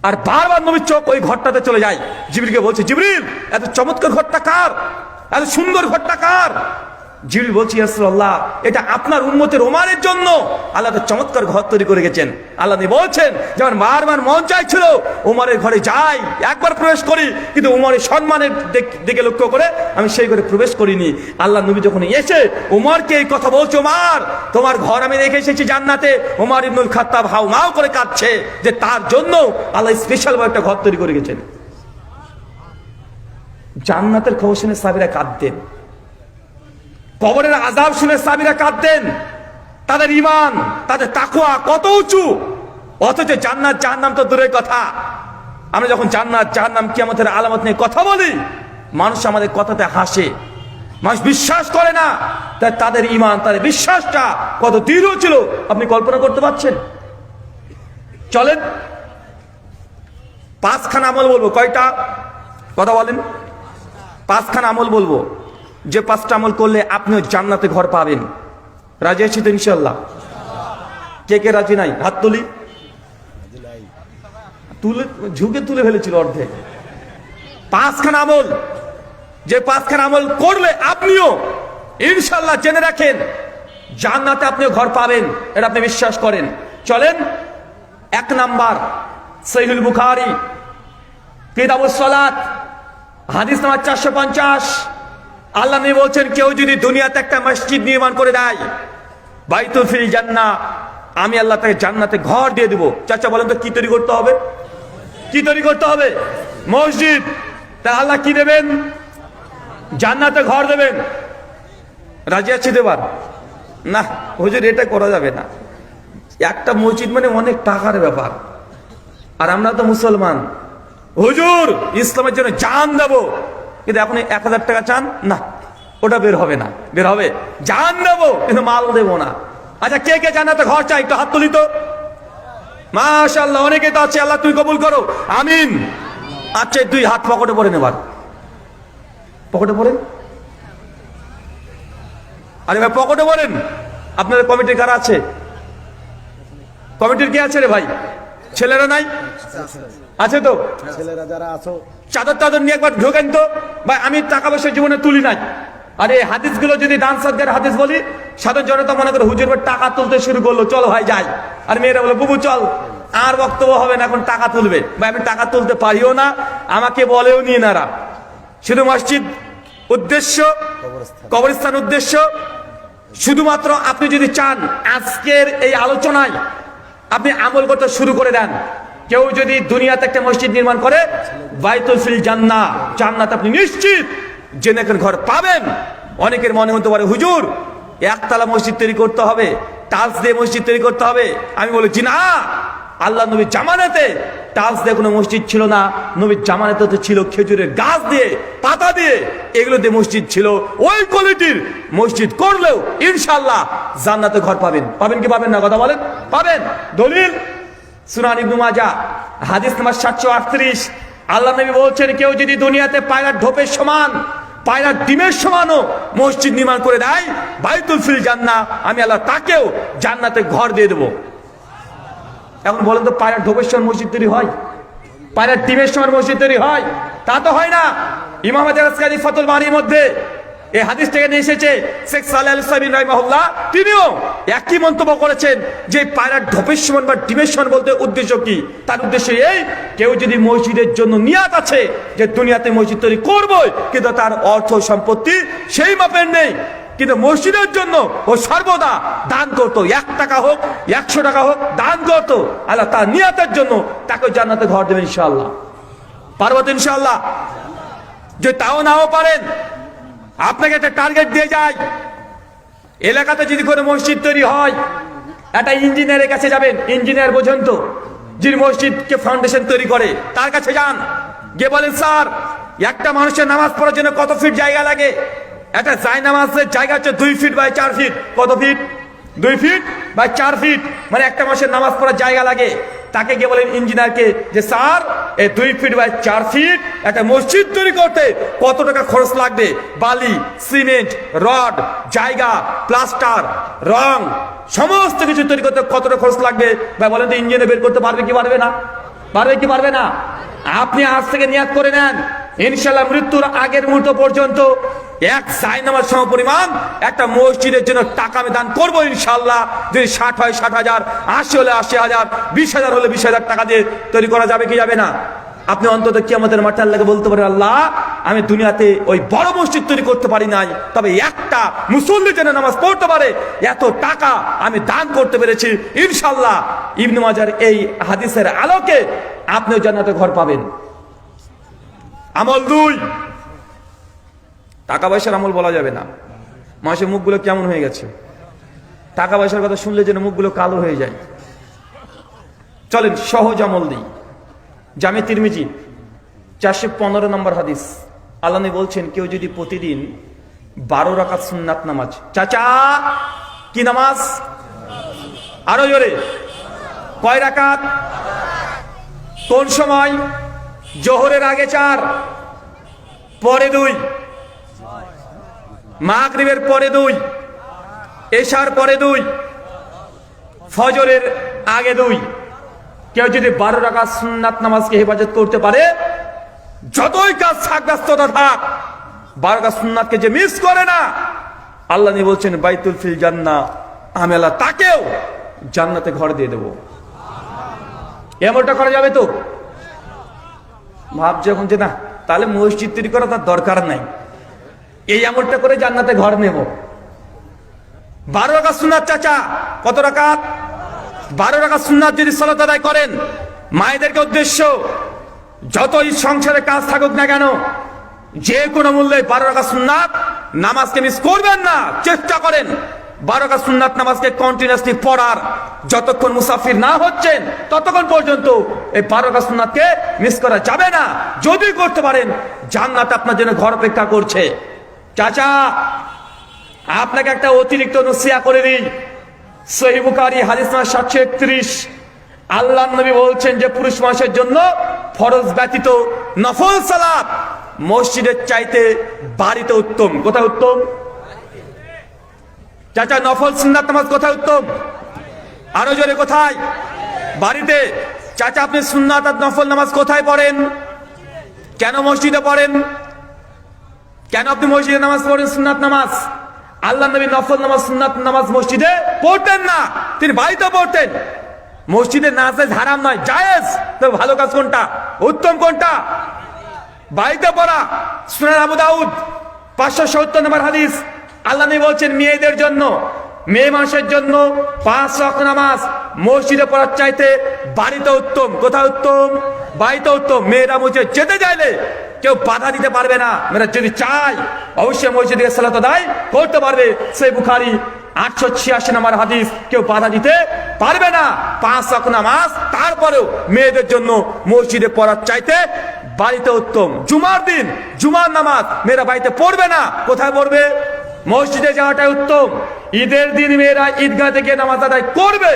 Speaker 1: আর বারবার নবীর চোখ ওই ঘরটাতে চলে যায়। জিবরিলকে বলছে, জিবরিল এত চমৎকার ঘরটা কার, এত সুন্দর ঘরটা কার? জিবরিল বলছে, ইয়া রাসূলুল্লাহ এটা আপনার উম্মতের ওমরের জন্য আল্লাহ তো চমৎকার ঘর তৈরি করে গেছেন। আল্লাহ নবী বলছেন, যেমন বারবার মন চাইছিল ওমরের ঘরে যাই, একবার প্রবেশ করি, কিন্তু ওমরের সম্মানের দিকে লক্ষ্য করে আমি সেই ঘরে প্রবেশ করিনি। আল্লাহ নবী যখন এসে ওমরকে এই কথা বলছে, ওমর তোমার ঘর আমি রেখে এসেছি জান্নাতে, ওমর ইবনুল খাত্তাব হাউমাউ করে কাঁদছে যে তার জন্য আল্লাহ স্পেশাল একটা ঘর তৈরি করে গেছেন। জান্নাতের খবর শুনে সাহাবীরা কাঁদতেন, কবরের আযাব শুনে সাহাবীরা কাঁদতেন। তাদের ঈমান, তাদের তাকওয়া কত উঁচু, অথচ জান্নাত জাহান্নাম তো দূরের কথা। আমরা যখন জান্নাত জাহান্নাম কিয়ামতের আলামত নিয়ে কথা বলি, মানুষ আমাদের কথাতে হাসে, মানুষ বিশ্বাস করে না। তাই তাদের ঈমান, তাদের বিশ্বাসটা কত দৃঢ় ছিল আপনি কল্পনা করতে পারছেন? চলেন 5খানা আমল বলবো। কয়টা? কথা বলেন। 5খানা আমল বলবো, যে 5টা আমল করলে আপনিও জান্নাতে ঘর পাবেন। রাজি আছি তো ইনশাআল্লাহ? কে কে রাজি নাই? হাত তুলি। ঝুঁকে তুলে ফেলেছিল অর্ধেক। 5খানা আমল, যে 5খানা আমল করলে আপনিও ইনশাআল্লাহ জেনে রাখেন জান্নাতে আপনিও ঘর পাবেন, এটা আপনি বিশ্বাস করেন। চলেন 1 নাম্বার, সহিহুল বুখারী কিতাবুস সালাত হাদিস নাম্বার 450। আল্লাহ নবী বলছেন, কেউ যদি দুনিয়াতে একটা মসজিদ নির্মাণ করে দেয়, বাইতুল ফিল জান্নাহ, আমি আল্লাহ তাকে জান্নাতে ঘর দিয়ে দেব। চাচা বলেন তো কি তৈরি করতে হবে? কি তৈরি করতে হবে? মসজিদ। তা আল্লাহ কি দেবেন? জান্নাতে ঘর দেবেন। রাজি আছি দেবার? না হুজুর এটা করা যাবে না, একটা মসজিদ মানে অনেক টাকার ব্যাপার, আর আমরা তো মুসলমান, হুজুর ইসলামের জন্য জান দেবো, কিন্তু এখন 1000 টাকা চান না, ওটা বের হবে না। বের হবে? জান দেবো কিন্তু মাল দেবো না। আচ্ছা কে কে জান্নাতে ঘর চাই একটু হাত তুলি তো। মাশাআল্লাহ, অনেকে তো আছে, আল্লাহ তুমি কবুল করো, আমিন। আচ্ছা 2 হাত পকেটে পরে নেবার, পকেটে পড়েন। আরে ভাই পকেটে পড়েন। আপনাদের কমিটির কারা আছে? কমিটির কে আছে রে ভাই? ছেলেরা নাই? আছে তো? ছেলেরা যারা আছো চাদর টাদর নিয়ে একবার ঢোকেন তো ভাই। আমি টাকা পয়সা জীবনে তুলি নাই। আরে হাদিসগুলো যদি দান সদকার হাদিস বলি, সাধারণ জনতা মনে করে হুজুর ভাই টাকা তুলতে শুরু করলো, চলো ভাই যাই। আর মেয়েরা বলে বুবু চল, আর বক্তব্য হবে না, এখন টাকা তুলবে। ভাই আমি টাকা তুলতে পারিও না, আমাকে বলেও নিয়ে নারা। শুধু মসজিদ উদ্দেশ্য, কবরস্থান উদ্দেশ্য। শুধুমাত্র আপনি যদি চান আজকের এই আলোচনায় আপনি আমল করতে শুরু করে দেন, কেউ যদি দুনিয়াতে একটা মসজিদ নির্মাণ করে, বাইতুল ফিল জান্নাহ, জান্নাত আপনি নিশ্চিত জেনে ঘর পাবেন। অনেকের মনে হতে পারে হুজুর একতলা মসজিদ তৈরি করতে হবে, টাইলস দিয়ে মসজিদ তৈরি করতে হবে। আমি বলেছি না, আল্লাহ নবীর জামানাতে টাইলস দিয়ে কোনো মসজিদ ছিল না। নবীর জামানাতে তো ছিল খেজুরের গাছ দিয়ে, পাতা দিয়ে, এগুলো দিয়ে মসজিদ ছিল। ওই কোয়ালিটির মসজিদ করলেও ইনশাআল্লাহ জান্নাতে ঘর পাবেন। পাবেন কি পাবেন না? কথা বলেন। পাবেন। দলিল সুনান ইবনে মাজাহ হাদিস নাম্বার 738। আল্লাহ নবী বলছেন, কেউ যদি দুনিয়াতে পায়রার ঢোপের সমান, পায়রার ডিমের সমানও মসজিদ নির্মাণ করে দেয়, বাইতুল ফিল জান্নাহ, আমি আল্লাহ তাকেও জান্নাতে ঘর দিয়ে দেবো। এখন বলেন তো, পায়রার ঢোপের সমান মসজিদ তৈরি হয়? পায়রার ডিমের সমান মসজিদ তৈরি হয়? তা তো হয় না। ইমাম আজকারি ফাতুল বারীর মধ্যে এই হাদিসটাকে নিয়ে এসেছে শেখ সালেহ আল উসাইমিন রাহিমাহুল্লাহ, তিনিও একই মন্তব্য করেছেন যে পায়রার ঢোপের সমান বা ডিমের সমান বলতে উদ্দেশ্য কি? তার উদ্দেশ্য এই, কেউ যদি মসজিদের জন্য নিয়াত আছে যে দুনিয়াতে মসজিদ তৈরি করবই, কিন্তু তার অর্থ সম্পত্তি সেই মাপের নেই, কিন্তু মসজিদের জন্য ও সর্বদা দান করতো, 1 টাকা হোক 100 টাকা হোক দান করতো, আল্লাহ তার নিয়াতের জন্য তাকে জান্নাতে ঘর দেবেন ইনশাআল্লাহ। পারবো তো ইনশাআল্লাহ? যে তাও নাও পারেন, আপনাকে একটা টার্গেট দিয়ে যায়, এলাকাতে যদি কোনো মসজিদ তৈরি হয়, একটা ইঞ্জিনিয়ারের কাছে যাবেন। ইঞ্জিনিয়ার বোঝেন তো, যিনি মসজিদকে ফাউন্ডেশন তৈরি করে, তার কাছে যান, গিয়ে বলেন স্যার একটা মানুষের নামাজ পড়ার জন্য কত ফিট জায়গা লাগে? একটা জায়নামাজের জায়গা হচ্ছে 2 ফিট বাই 4 ফিট। কত ফিট? 2 ফিট বা 4 ফিট, মানে একটা মাসের নামাজ পড়ার জায়গা লাগে। তাকে গিয়ে বলেন ইঞ্জিনিয়ারকে যে স্যার এই 2 ফিট বাই 4 ফিট একটা মসজিদ তৈরি করতে কত টাকা খরচ লাগবে? বালি, সিমেন্ট, রড, জায়গা, প্লাস্টার, রং, সমস্ত কিছু তৈরি করতে কত টাকা খরচ লাগবে? ভাই বলেন তো, ইঞ্জিনিয়ার বের করতে পারবে কি পারবে না? পারবে কি পারবে না? আপনি আজ থেকে নিয়াত করে নেন, ইনশাআল্লাহ মৃত্যুর আগের মুহূর্ত পর্যন্ত এক জায়নামাজ সমপরিমাণ একটা মসজিদের জন্য টাকা আমি দান করবো ইনশাআল্লাহ। যদি 60 হয় 60,000, 80 হলে 80,000, 20,000 হলে 20,000 টাকা দিয়ে তৈরি করা যাবে কি যাবে না? আপনি অন্তত কিয়ামতের মাঠে আল্লাহকে বলতে পারেন, আল্লাহ আমি দুনিয়াতে ওই বড় মসজিদ তৈরি করতে পারি নাই, তবে একটা মুসল্লি যেন নামাজ পড়তে পারে এত টাকা আমি দান করতে পেরেছি। ইনশাআল্লাহ ইবনে মাজার এই হাদিসের আলোকে আপনিও জান্নাতে ঘর পাবেন। আমল 2, টাকা পয়সার আমল বলা যাবে না। মানুষের মুখগুলো কেমন হয়ে গেছে, টাকা পয়সার কথা শুনলে যেন মুখগুলো কালো হয়ে যায়। চলেন সহজ আমল দিই। জামে তিরমিজি 415 নম্বর হাদিস, আল্লাহ নবী বলছেন কেউ যদি প্রতিদিন 12 রাকাত সুন্নাত নামাজ, চাচা কি নামাজ? আরো জোরে, কয় রাকাত? কোন সময়? জোহরের আগে 4, পরে 2, মাগরিবের পরে 2, এশার পরে 2, ফজরের আগে 2। কেউ যদি 12 রাকাত সুন্নাত নামাজকে হেফাজত করতে পারে, যতই কাজ থাক, ব্যস্ততা থাক, 12 রাকাত সুন্নাতকে যে মিস করে না, আল্লাহ নবী বলছেন বাইতুল ফিল জান্নাহ, আমি আল্লাহ তাকেও জান্নাতে ঘর দিয়ে দেব। এমনটা করা যাবে তো? ভাবছে এখন যে না, তাহলে মসজিদ তৈরি করা তার দরকার নাই, এই আমলটা করে জান্নাতে ঘর নেব। 12 রাকাত সুন্নাত, চাচা কত রাকাত? 12 রাকাত সুন্নাত যদি সালাত আদায় করেন, মায়েদেরকে উদ্দেশ্য, যতই সংসারে কাজ থাকুক না কেন, যে কোনো মূল্যে 12 রাকাত সুন্নাত নামাজকে মিস করবেন না। চেষ্টা করেন 12 রাকাত সুন্নাত নামাজকে কন্টিনিউয়াসলি পড়ার। যতক্ষণ মুসাফির না হচ্ছেন ততক্ষণ পর্যন্ত এই 12 রাকাত সুন্নাতকে মিস করা যাবে না। যদি করতে পারেন, জান্নাত আপনার জন্য ঘর অপেক্ষা করছে। চাচা আপনাকে একটা অতিরিক্ত নসিহত করে দিই। সহিহ বুখারী হাদিস নাম্বার 731, আল্লাহর নবী বলছেন যে পুরুষ মানুষের জন্য ফরজ ব্যতীত নফল সালাত মসজিদের চাইতে বাড়িতে উত্তম। কোথায় উত্তম? চাচা নফল সুন্নাত নামাজ কোথায় উত্তম? আরো জোরে, কোথায়? বাড়িতে। চাচা আপনি সুন্নাত আর নফল নামাজ কোথায় পড়েন? কেন মসজিদে পড়েন? কেন আপনি মসজিদে নামাজ পড়েন সুন্নাত নামাজ? আল্লাহ নবী নফল নামাজ সুন্নাত নামাজ মসজিদে পড়তেন না, তিনি বাড়িতে পড়তেন। মসজিদে নামাজ হারাম নয়, জায়েজ। তো ভালো কাজ কোনটা, উত্তম কোনটা? বাড়িতে পড়া। সুনান আবু দাউদ 570 নম্বর হাদিস, আল্লাহ নবী বলছেন মেয়েদের জন্য, মেয়ে মানুষের জন্য 5 ওয়াক্ত নামাজ মসজিদে পড়ার চাইতে বাড়িতে উত্তম। কোথায় উত্তম? বাড়িতে উত্তম। মেয়েরা মসজিদে যেতে চাইলে কেউ বাধা দিতে পারবে না। মেয়েরা যদি চায় অবশ্যই মসজিদে সালাত আদায় করতে পারবে। সহিহ বুখারী 886 নম্বর হাদিস, কেউ বাধা দিতে পারবে না। 5 ওয়াক্ত নামাজ তারপরেও মেয়েদের জন্য মসজিদে পড়ার চাইতে বাড়িতে উত্তম। জুমার দিন জুমার নামাজ মেয়েরা বাড়িতে পড়বে না, কোথায় পড়বে? মসজিদে যাওয়াটাই উত্তম। ঈদের দিন মেয়েরা ঈদগাহ থেকে নামাজ আদায় করবে,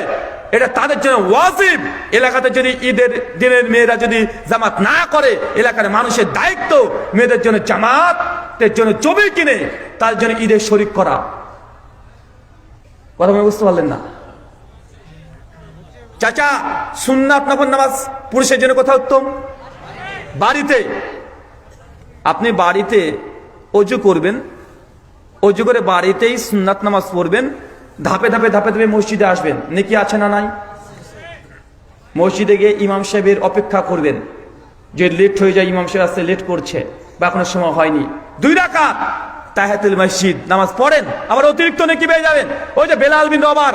Speaker 1: এটা তাদের জন্য ওয়াজিব। এলাকাতে যদি ঈদের দিনের মেয়েরা যদি জামাত না করে, এলাকার মানুষের দায়িত্ব মেয়েদের জন্য জামাতের জন্য ছবি কিনে তার জন্য ঈদের শরীক করা। কথা বুঝতে পারলেন না? চাচা সুন্নাত নফল নামাজ পুরুষের জন্য কোথায় উত্তম? বাড়িতে। আপনি বাড়িতে ওযু করবেন, ওযু করে বাড়িতেই সুন্নাত নামাজ পড়বেন, ধাপে ধাপে ধাপে ধাপে মসজিদে আসবেন। নেকি আছে না নাই? মসজিদে গিয়ে ইমাম সাহেবের অপেক্ষা করবেন, যে লেট হয়ে যায়, ইমাম সাহেব আসতে লেট করছে বা এখনো সময় হয়নি, 2 রাকাত তাহিয়াতুল মসজিদ নামাজ পড়েন, আবার অতিরিক্ত নেকি পেয়ে যাবেন। ওই যে বেলাল বিন রবার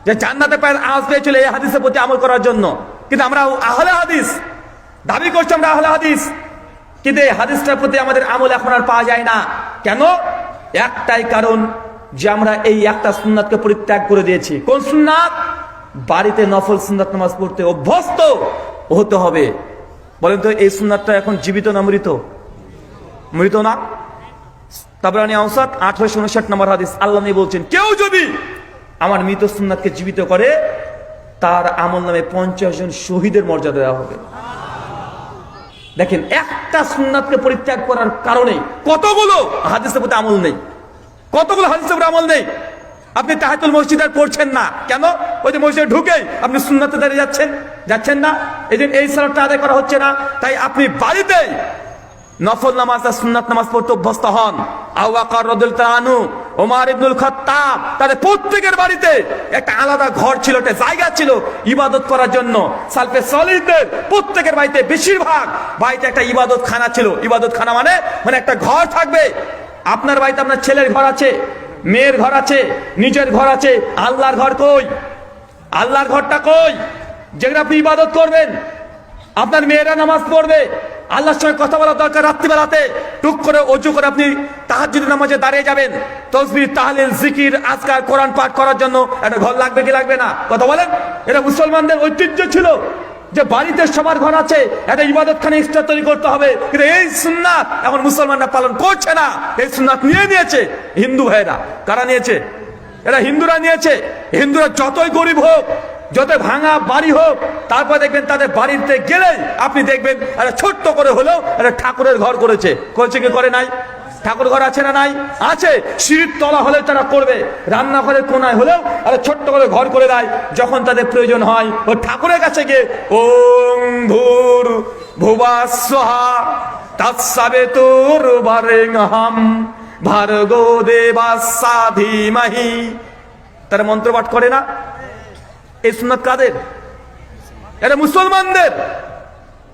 Speaker 1: যে জান্নাতে পায়ের আওয়াজ পেয়েছিল এই হাদিসের প্রতি আমল করার জন্য। কিন্তু আমরা আহলে হাদিস দাবি করছি, আমরা আহলে হাদিস, কিন্তু এই হাদিসটার প্রতি আমাদের আমল এখন আর পাওয়া যায় না। কেন? একটাই কারণ, যে আমরা এই একটা সুন্নাতকে পরিত্যাগ করে দিয়েছি। কোন সুন্নাত? বাড়িতে নফল সুন্নাত নামাজ পড়তে অভ্যস্ত হতে হবে। বলেন তো এই সুন্নাতটা এখন জীবিত না মৃত? মৃত না। তাবরানী আওসাত 859 নম্বর হাদিস, আল্লাহ নবী বলছেন কেউ যদি আমার মৃত সুন্নাতকে জীবিত করে, তার আমল নামে 50 জন শহীদের মর্যাদা দেওয়া হবে। দেখেন, একটা সুন্নাতকে পরিত্যাগ করার কারণে কতগুলো হাদিসের প্রতি আমল নেই, কতগুলো হাদিসের প্রতি আমল নেই। আপনি তাহাজ্জুদ মসজিদ আর পড়ছেন না কেন? ওই যে মসজিদে ঢুকেই আপনি সুন্নাতে দাঁড়িয়ে যাচ্ছেন না, এই সালাতটা আদায় করা হচ্ছে না। তাই আপনি বাড়িতে নফল নামাজ আর সুন্নাত নামাজ পড়তে অভ্যস্ত হন। আবু বকর রাদিয়াল্লাহু আনহু, ওমর ইবনুল খাত্তাব, তাদের প্রত্যেকের বাড়িতে একটা আলাদা ঘর ছিল, একটা জায়গা ছিল ইবাদত করার জন্য। সালফে সালিহদের প্রত্যেকের বাড়িতে, বেশিরভাগ বাড়িতে একটা ইবাদত খানা ছিল। ইবাদত খানা মানে একটা ঘর থাকবে। আপনার বাড়িতে আপনার ছেলের ঘর আছে, মেয়ের ঘর আছে, নিজের ঘর আছে, আল্লাহর ঘর কই? আল্লাহর ঘরটা কই যেখানে আপনি ইবাদত করবেন? আপনার মেয়েরা নামাজ পড়বে, আল্লাহর সঙ্গে কথা বলা দরকার। রাত্রিবেলাতে টুক করে অজু করে আপনি তাহাজ্জুদের নামাজে দাঁড়িয়ে যাবেন, তাসবিহ, তাহলিল, জিকির, আজকার, কোরআন পাঠ করার জন্য একটা ঘর লাগবে কি লাগবে না? কথা বলেন। এটা মুসলমানদের ঐতিহ্য ছিল যে বাড়িতে সবার ঘর আছে, একটা ইবাদতখানা এক্সট্রা তৈরি করতে হবে। কিন্তু এই সুন্নাত এখন মুসলমানরা পালন করছে না। এই সুন্নাত নিয়েছে হিন্দু ভাইরা। কারা নিয়েছে? এরা হিন্দুরা নিয়েছে। হিন্দুরা যতই গরিব হোক, যত ভাঙা বাড়ি হোক, তারপর দেখবেন তাদের বাড়িতে গেলে আপনি দেখবেন একটা ছোট্ট করে হলেও একটা ঠাকুরের ঘর করেছে কি করে নাই? ঠাকুর ঘর আছে না নাই? আছে। সিঁড়ির তলা হলে তারা করবে, রান্নাঘরের কোনায় হলেও একটা ছোট্ট করে ঘর করে দেয়। যখন তাদের প্রয়োজন হয় ও ঠাকুরের কাছে গিয়ে ওং ভূর ভুবাস্বহা তৎসবিতুর বরেণ্যম ভার্গো দেবস্য ধীমহি, তারা মন্ত্র পাঠ করে না? এই সুন্নাত কাদের? এটা মুসলমানদের।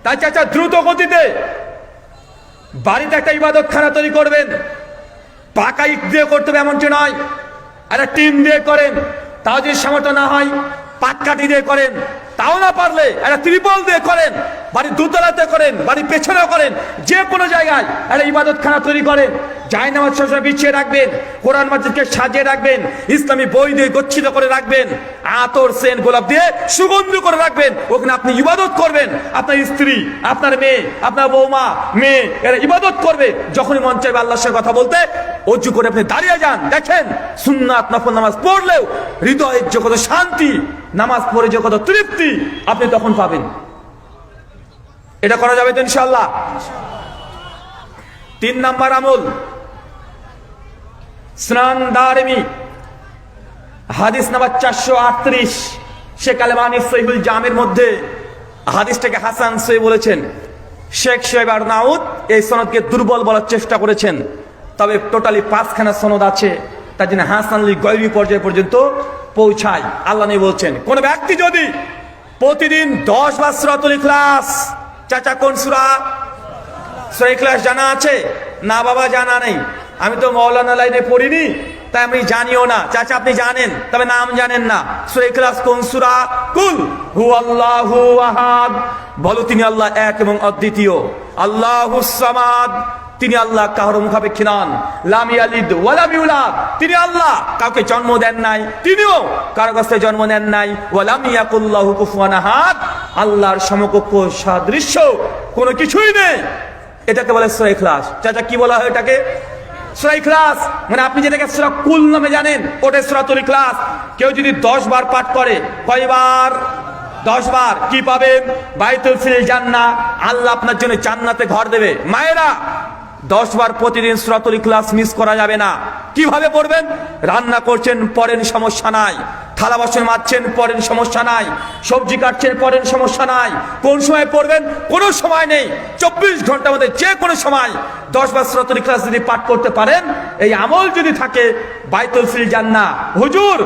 Speaker 1: তাই চাচা দ্রুত গতিতে বাড়িতে একটা ইবাদত খানা তৈরি করবেন। পাকা ইট দিয়ে করতে হবে এমনটি নয়, একটা টিন দিয়ে করেন। তাও যদি সামর্থ্য না হয় পাটকাঠি দিয়ে করেন, তাও না পারলে একটা ত্রিপল দিয়ে করেন, বাড়ির দোতলাতে করেন, বাড়ির পেছনেও করেন, যে কোনো জায়গায় একটা ইবাদত খানা তৈরি করেন। জায়নামাজ সবসময় বিছিয়ে রাখবেন, কোরআন মাজিদকে সাজিয়ে রাখবেন, ইসলামী বই দিয়ে গচ্ছিত করে রাখবেন, আতর, সেন, গোলাপ দিয়ে সুগন্ধি করে রাখবেন। ওখানে আপনি ইবাদত করবেন। আপনার স্ত্রী, আপনার মেয়ে, আপনার বৌমা, মেয়ে, এরা ইবাদত করবে। যখনই মন চাইবে আল্লাহর সাথে কথা বলতে, অজু করে আপনি দাঁড়িয়ে যান। দেখেন, সুন্নাত নফল নামাজ পড়লেও হৃদয়ের যে কত শান্তি, নামাজ পড়ে যে কত তৃপ্তি আপনি তখন পাবেন। এটা করা যাবে তো ইনশাআল্লাহ? 3 নাম্বার আমল, সুনান দারিমি হাদিস নাম্বার 438, শেখ আলবানী সহিহুল জামের মধ্যে হাদিসটাকে হাসান সহিহ বলেছেন। শেখ শোয়েব আরনাউত এই সনদকে দুর্বল বলার চেষ্টা করেছেন, তবে টোটালি 5খানা সনদ আছে, তার জন্য হাসান লি গয়রি পর্যায় পর্যন্ত পৌঁছায়। আল্লাহ নবী বলছেন, কোন ব্যক্তি যদি প্রতিদিন 10 বার সূরাতুল ইখলাস, চাচা কোন সূরা? সূরা ইখলাস জানা আছে না? বাবা জানা নেই। আমি তো মাওলানা লাইনে পড়িনি, তাই আমি জানিও না। চাচা আপনি জানেন, তবে নাম জানেন না। সূরা ইখলাস কোন সূরা? কুল হুয়াল্লাহু আহাদ, বলো তিনি আল্লাহ এক এবং অদ্বিতীয়। আল্লাহুস সামাদ, তিনি আল্লাহ কারো মুখাপেক্ষী নন। লাম ইয়ালিদ ওয়া লাম ইউলাদ, তিনি আল্লাহ কাউকে জন্ম দেন নাই, তিনিও কারো কাছে জন্ম নেন নাই। ওয়া লাম ইয়াকুল্লাহু কুফুয়ান আহাদ, আল্লাহর সমকক্ষ সাদৃশ্য কোনো কিছুই নেই। এটাকে বলে সূরা ইখলাস। চাচা কি বলা হয় এটাকে? সূরা ইখলাস। মানে আপনি যেটাকে সূরা কুল নামে জানেন, ওটা সূরাতুল ইখলাস। কেউ যদি 10 বার পাঠ করে, কয়বার? 10 বার। কি পাবেন? বাইতুল ফিল জান্নাহ, আল্লাহ আপনার জন্য জান্নাতে ঘর দেবে। মায়েরা 10 বার প্রতিদিন সূরাতুল ইখলাস মিস করা যাবে না। কিভাবে পড়বেন? রান্না করছেন, পড়েন, সমস্যা নাই। থালা বাসন মাজছেন, পড়েন, সমস্যা নাই। সবজি কাটছেন, পড়েন, সমস্যা নাই। কোন সময় পড়বেন? কোনো সময় নেই। 24 ঘন্টার মধ্যে যে কোনো সময় 10 বার সূরাতুল ইখলাস যদি পাঠ করতে পারেন, এই আমল যদি থাকে, বাইতুল ফিল জান্নাহ। হুজুর,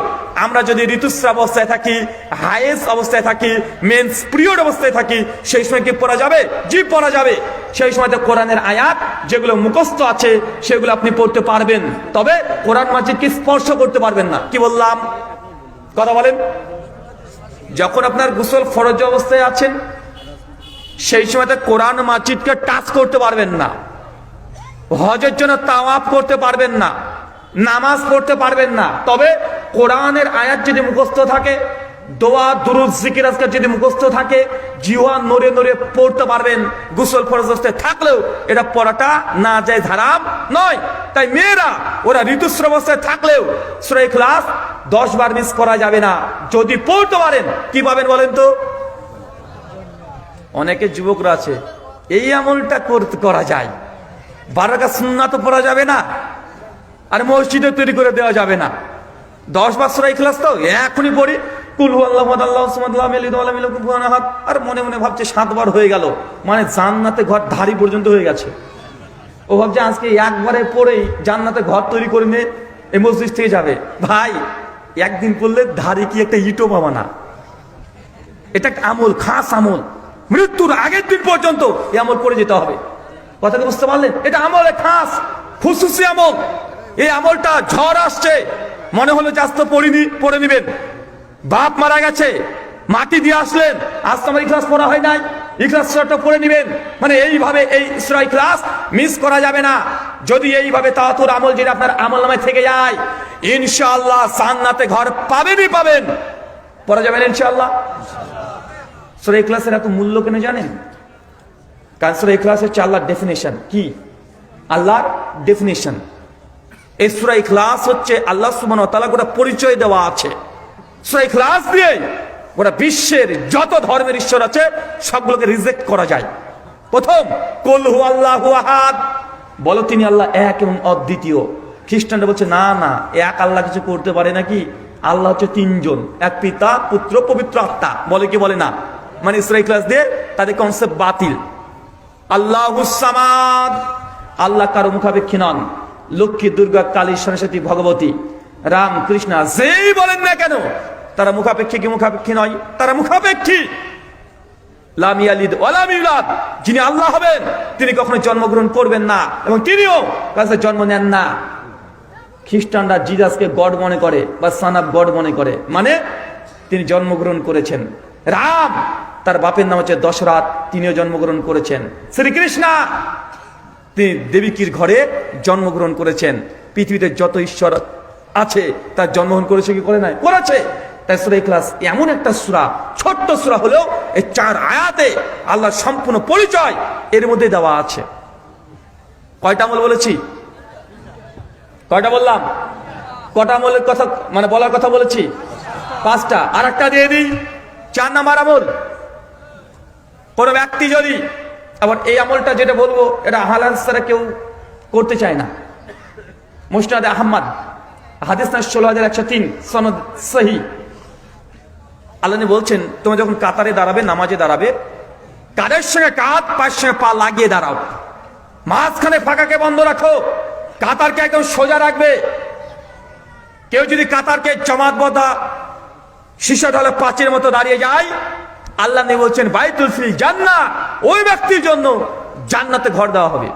Speaker 1: আমরা যদি ঋতুস্রাব অবস্থায় থাকি, হায়েস অবস্থায় থাকি, মেন্স পিরিয়ড অবস্থায় থাকি, সেই সময় কি পড়া যাবে? জি পড়া যাবে। সেই সময় তো কোরআনের আয়াত যেগুলো মুখস্থ আছে সেগুলো আপনি পড়তে পারবেন, তবে কোরআন মাজিদকে স্পর্শ করতে পারবেন না। কি বললাম? কথা বলেন। যখন আপনার গোসল ফরজ অবস্থায় আছেন, সেই সময় তো কোরআন মাজিদকে টাচ করতে পারবেন না। হজের জন্য তাওয়াফ করতে পারবেন না, নামাজ পড়তে পারবেন না। তবে কোরআনের আয়াত যদি মুখস্থ থাকে, দোয়া দুরূদ জিকির আজকার যদি মুখস্থ থাকে, জিওয়া নড়ে নড়ে পড়তে পারবেন, গোসল ফরজ অবস্থায় থাকলেও এটা পড়াটা না যায় হারাম নয়। তাই মেয়েরা ওরা ঋতুস্রাব অবস্থায় থাকলেও সূরা ইখলাস 10 বার মিস করা যাবে না। যদি পড়তে পারেন কি পাবেন বলেন তো? অনেকে যুবকরা আছে এই আমলটা করা যায়, 12 রাকাত সুন্নাত পড়া যাবে না, আর মসজিদে তৈরি করে দেওয়া যাবে না। 10 বার সূরা ইখলাস তো এখনই পড়ি, কুল হুয়াল্লাহু আহাদ আল্লাহু সামাদ লাম ইয়ালিদ ওয়া লাম ইউলাদ ওয়া লাম ইকুল লাহু আহাদ, আর মনে মনে ভাবছে 7 বার হয়ে গেল, মানে জান্নাতে ঘর ধারি পর্যন্ত হয়ে গেছে। ও ভাবছে আজকে একবারে পড়েই জান্নাতে ঘর তৈরি করে নিয়ে এই মসজিদ থেকে যাবে। ভাই, একদিন পড়লে ধারি কি একটা ইটও পাবা না। এটা একটা আমল, খাস আমল, মৃত্যুর আগের দিন পর্যন্ত এই আমল করে যেতে হবে। কথাটা বুঝতে পারলেন? এটা আমল খাস, খুশুসি আমল। এই আমলটা ঝড় আসছে, মনে হলো যে আজ তো পড়িনি, পড়ে নিবেন। বাপ মারা গেছে, মাটি দিয়ে আসলেন, আজ তো আমার ইখলাস পড়া হয় নাই, ইখলাস সূরাটা পড়ে নিবেন। মানে এইভাবে এই সূরা ইখলাস মিস করা যাবে না। যদি এইভাবে তাওয়াতুর আমল যদি আপনার আমলনামায় থেকে যায়, ইনশাআল্লাহ জান্নাতে ঘর পাবেনই পাবেন। পড়া যাবেন ইনশাআল্লাহ। সূরা ইখলাসের এত মূল্য কেন জানেন? কারণ সূরা ইখলাস হচ্ছে আল্লাহর ডেফিনেশন। কি আল্লাহর ডেফিনেশন? এই সূরা ইখলাস হচ্ছে আল্লাহ সুবহানাহু ওয়া তাআলা গোটা পরিচয় দেওয়া আছে। সূরা ইখলাস দিয়ে গোটা বিশ্বের যত ধর্মের ঈশ্বর আছে সবগুলোকে রিজেক্ট করা যায়। প্রথম, কুল হুয়াল্লাহু আহাদ, বলো তিনি আল্লাহ এক এবং অদ্বিতীয়। খ্রিস্টানরা বলছে না না, এক আল্লাহ কিছু করতে পারে নাকি? আল্লাহ হচ্ছে 3 জন, এক পিতা, পুত্র, পবিত্র আত্মা। বলে কি বলে না? মানে সূরা ইখলাস দিয়ে তাদের কনসেপ্ট বাতিল। আল্লাহুস সামাদ, আল্লাহ কারো মুখাপেক্ষী নন। লক্ষ্মী, দুর্গা, কালী, সরস্বতী, ভগবতী, রাম, কৃষ্ণ যেই বলেন না কেন তারা মুখাপেক্ষী কি মুখাপেক্ষী নয়? তারা মুখাপেক্ষী। লাম ইয়ালিদ ওয়া লাম ইউলাদ, যিনি আল্লাহ হবেন তিনি কখনো জন্মগ্রহণ করবেন না এবং তিনিও কাছে জন্ম নেন না। খ্রিস্টানরা জিজাসকে গড মনে করে বা সন অফ গড মনে করে, মানে তিনি জন্মগ্রহণ করেছেন। রাম, তার বাপের নাম হচ্ছে দশরথ, তিনিও জন্মগ্রহণ করেছেন। শ্রীকৃষ্ণ, তিনি দেবীকির ঘরে জন্মগ্রহণ করেছেন। পৃথিবীতে যত ঈশ্বর আছে তার জন্মগ্রহণ করেছে কি করে নাই? করেছে। তাই সূরা ইখলাস এমন একটা সূরা, ছোট্ট সূরা হলেও এই 4 আয়াতে আল্লাহর সম্পূর্ণ পরিচয় এর মধ্যে দেওয়া আছে। কয়টা আমল বলেছি? কয়টা বললাম? কটা আমলের কথা মানে বলার কথা বলেছি? 5টা। আর একটা দিয়ে দিই, 4 নাম্বার আমল। কোন ব্যক্তি যদি, আবার এই আমলটা যেটা বলবো এটা হালাল ছাড়া কেউ করতে চায় না। মুসনাদে আহমদ, হাদিস না 16103, সনদ সহিহ। আল্লাহ বলছেন তোমরা যখন কাতারে দাঁড়াবে, নামাজে দাঁড়াবে, কাদের সঙ্গে কাঁধ, পায়ের সঙ্গে পা লাগিয়ে দাঁড়াও, মাঝখানে ফাঁকাকে বন্ধ রাখো, কাতারকে একদম সোজা রাখবে। কেউ যদি কাতারকে জমাতবদ্ধ সীসা ঢালে পাঁচের মতো দাঁড়িয়ে যায়, আল্লাহ নবী বলছেন বাইতুল ফিল জান্নাহ, ওই ব্যক্তির জন্য জান্নাতে ঘর দেওয়া হবে।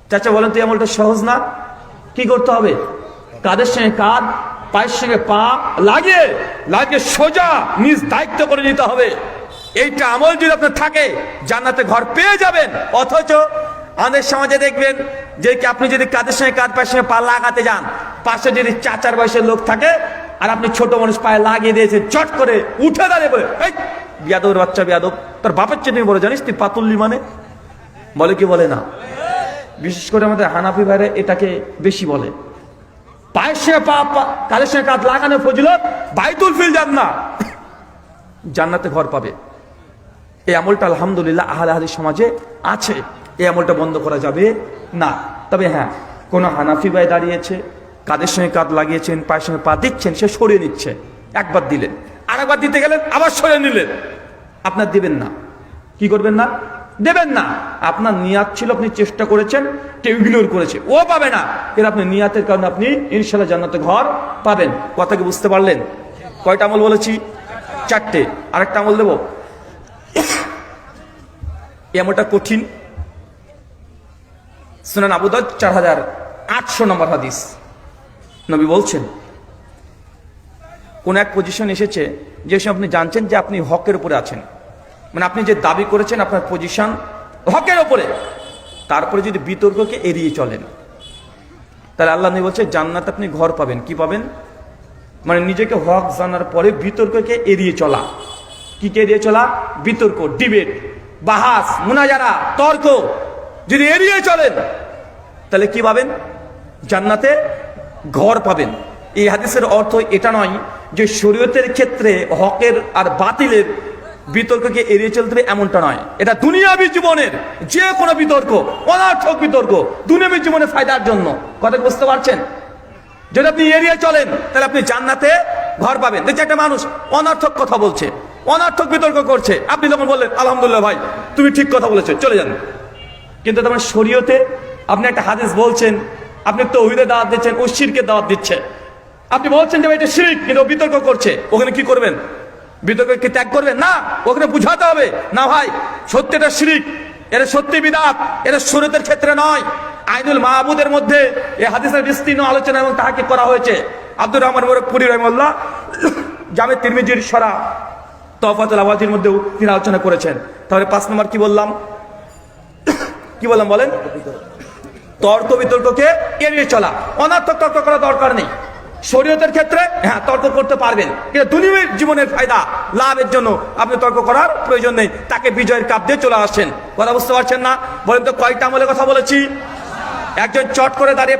Speaker 1: চাচা বলেন তো এই আমলটা সহজ না? কি করতে হবে? কাদের সঙ্গে কাঁধ, পায়ের সঙ্গে পা লাগিয়ে সোজা নিজ দায়িত্ব করে নিতে হবে। এইটা আমল যদি আপনার থাকে জান্নাতে ঘর পেয়ে যাবেন। অথচ আমাদের সমাজে দেখবেন যে আপনি যদি কাদের সঙ্গে কাঁধ, পায়ের সঙ্গে পা লাগাতে যান, পাশে যদি চাচার বয়সের লোক থাকে আর আপনি ছোট মানুষ পায়ে লাগিয়ে দিয়েছেন, চট করে উঠে দাঁড়িয়ে বলে এই বিয়াদবের বাচ্চা, বিয়াদব, তোর বাপের চেয়ে তুমি বলে জানিস তুই পাতুল্লি মানে? বলে কি বলে না? বিশেষ করে আমাদের হানাফি ভাইরা এটাকে বেশি বলে। পায়ের সঙ্গে পা, কাদের সঙ্গে কাঁধ লাগানো ফজিলত, বাইতুল ফিল জান্নাহ, জান্নাতে ঘর পাবে। এই আমলটা আলহামদুলিল্লাহ আহলে হাদিস সমাজে আছে। এই আমলটা বন্ধ করা যাবে না। তবে হ্যাঁ, কোন হানাফি ভাই দাঁড়িয়েছে, কাদের সঙ্গে কাঁধ লাগিয়েছেন, পায়ের সঙ্গে পা দিচ্ছেন, সে সরিয়ে নিচ্ছে, একবার দিলেন, আরেকবার দিতে গেলেন আবার সরিয়ে নিলেন, আপনার দিবেন না। কি করবেন না? দেবেন না। আপনার নিয়াত ছিল, আপনি চেষ্টা করেছেন, কেউ ইগনোর করেছে, ও পাবে না। এর আপনি নিয়াতের কারণে আপনি ইনশাআল্লাহ জান্নাতে ঘর পাবেন। কথা কি বুঝতে পারলেন? কয়টা আমল বলেছি? 4টে। আরেকটা আমল দেব, এই আমলটা কঠিন। সুনান আবু দাউদ 4800 নম্বর হাদিস। নবী বলছেন কোন এক পজিশন এসেছে যে আপনি জানছেন যে আপনি হকের উপরে আছেন, মানে আপনি যে দাবি করেছেন আপনার পজিশন হকের উপরে, তারপরে যদি বিতর্ককে এড়িয়ে চলেন, তাহলে আল্লাহ নবী বলছে জান্নাতে আপনি ঘর পাবেন। কি পাবেন? মানে নিজেকে হক জানার পরে বিতর্ককে এড়িয়ে চলা। কি এড়িয়ে চলা? বিতর্ক, ডিবেট, বাহাস, মুনাজারা, তর্ক যদি এড়িয়ে চলেন তাহলে কি পাবেন? জান্নাতে ঘর পাবেন। এই হাদিসের অর্থ এটা নয় যে শরীয়তের ক্ষেত্রে হকের আর বাতিলের বিতর্ককে এড়িয়ে চলতে হবে, এমনটা নয়। এটা দুনিয়াবী জীবনের যে কোনো বিতর্ক, অনর্থক বিতর্ক, দুনিয়াবী জীবনে ফায়দার জন্য। কথা বুঝতে পারছেন? যদি আপনি এড়িয়ে চলেন তাহলে আপনি জান্নাতে ঘর পাবেন। দেখছি একটা মানুষ অনর্থক কথা বলছে, অনর্থক বিতর্ক করছে, আপনি যখন বললেন আলহামদুলিল্লাহ ভাই তুমি ঠিক কথা বলেছো, চলে যান। কিন্তু তোমার শরীয়তে আপনি একটা হাদিস বলছেন, আপনি তাওহীদের দাওয়াত দিচ্ছেন, ও শিরকের দাওয়াত দিচ্ছে, আপনি বলছেন যে এটা শিরক, কিন্তু বিতর্ক করছে, ওখানে কি করবেন? বিতর্ককে ত্যাগ করবেন না? ওখানে বুঝাতে হবে না ভাই সত্যি এটা শিরক, এটা সত্যি বিদআত, এটা শরীয়তের ক্ষেত্রে নয়। আইনুল মাহবুদের মধ্যে এই হাদিসের বিস্তীর্ণ আলোচনা এবং তাহাকিক করা হয়েছে। আব্দুর রহমান মুরাক্কুরি রাহিমাহুল্লাহ জামে তিরমিজির শরা তওফাতুল আওয়াজির মধ্যেও তিনি আলোচনা করেছেন। তাহলে 5 নম্বর কি বললাম? কি বললাম বলেন? তর্ক বিতর্ককে এড়িয়ে চলা। অনর্থক তর্ক করা দরকার নেই। শরীয়তের ক্ষেত্রে হ্যাঁ তর্ক করতে পারবেন, কিন্তু দুনিয়ার জীবনের ফায়দা লাভের জন্য আপনি তর্ক করার প্রয়োজন নেই। তাকে বিজয়ের কাপ দিয়ে চলে আসছেন। কথা বুঝতে পারছেন না? বলেন তো কয়টা আমলের কথা বলেছি? একজন চট করে দাঁড়িয়ে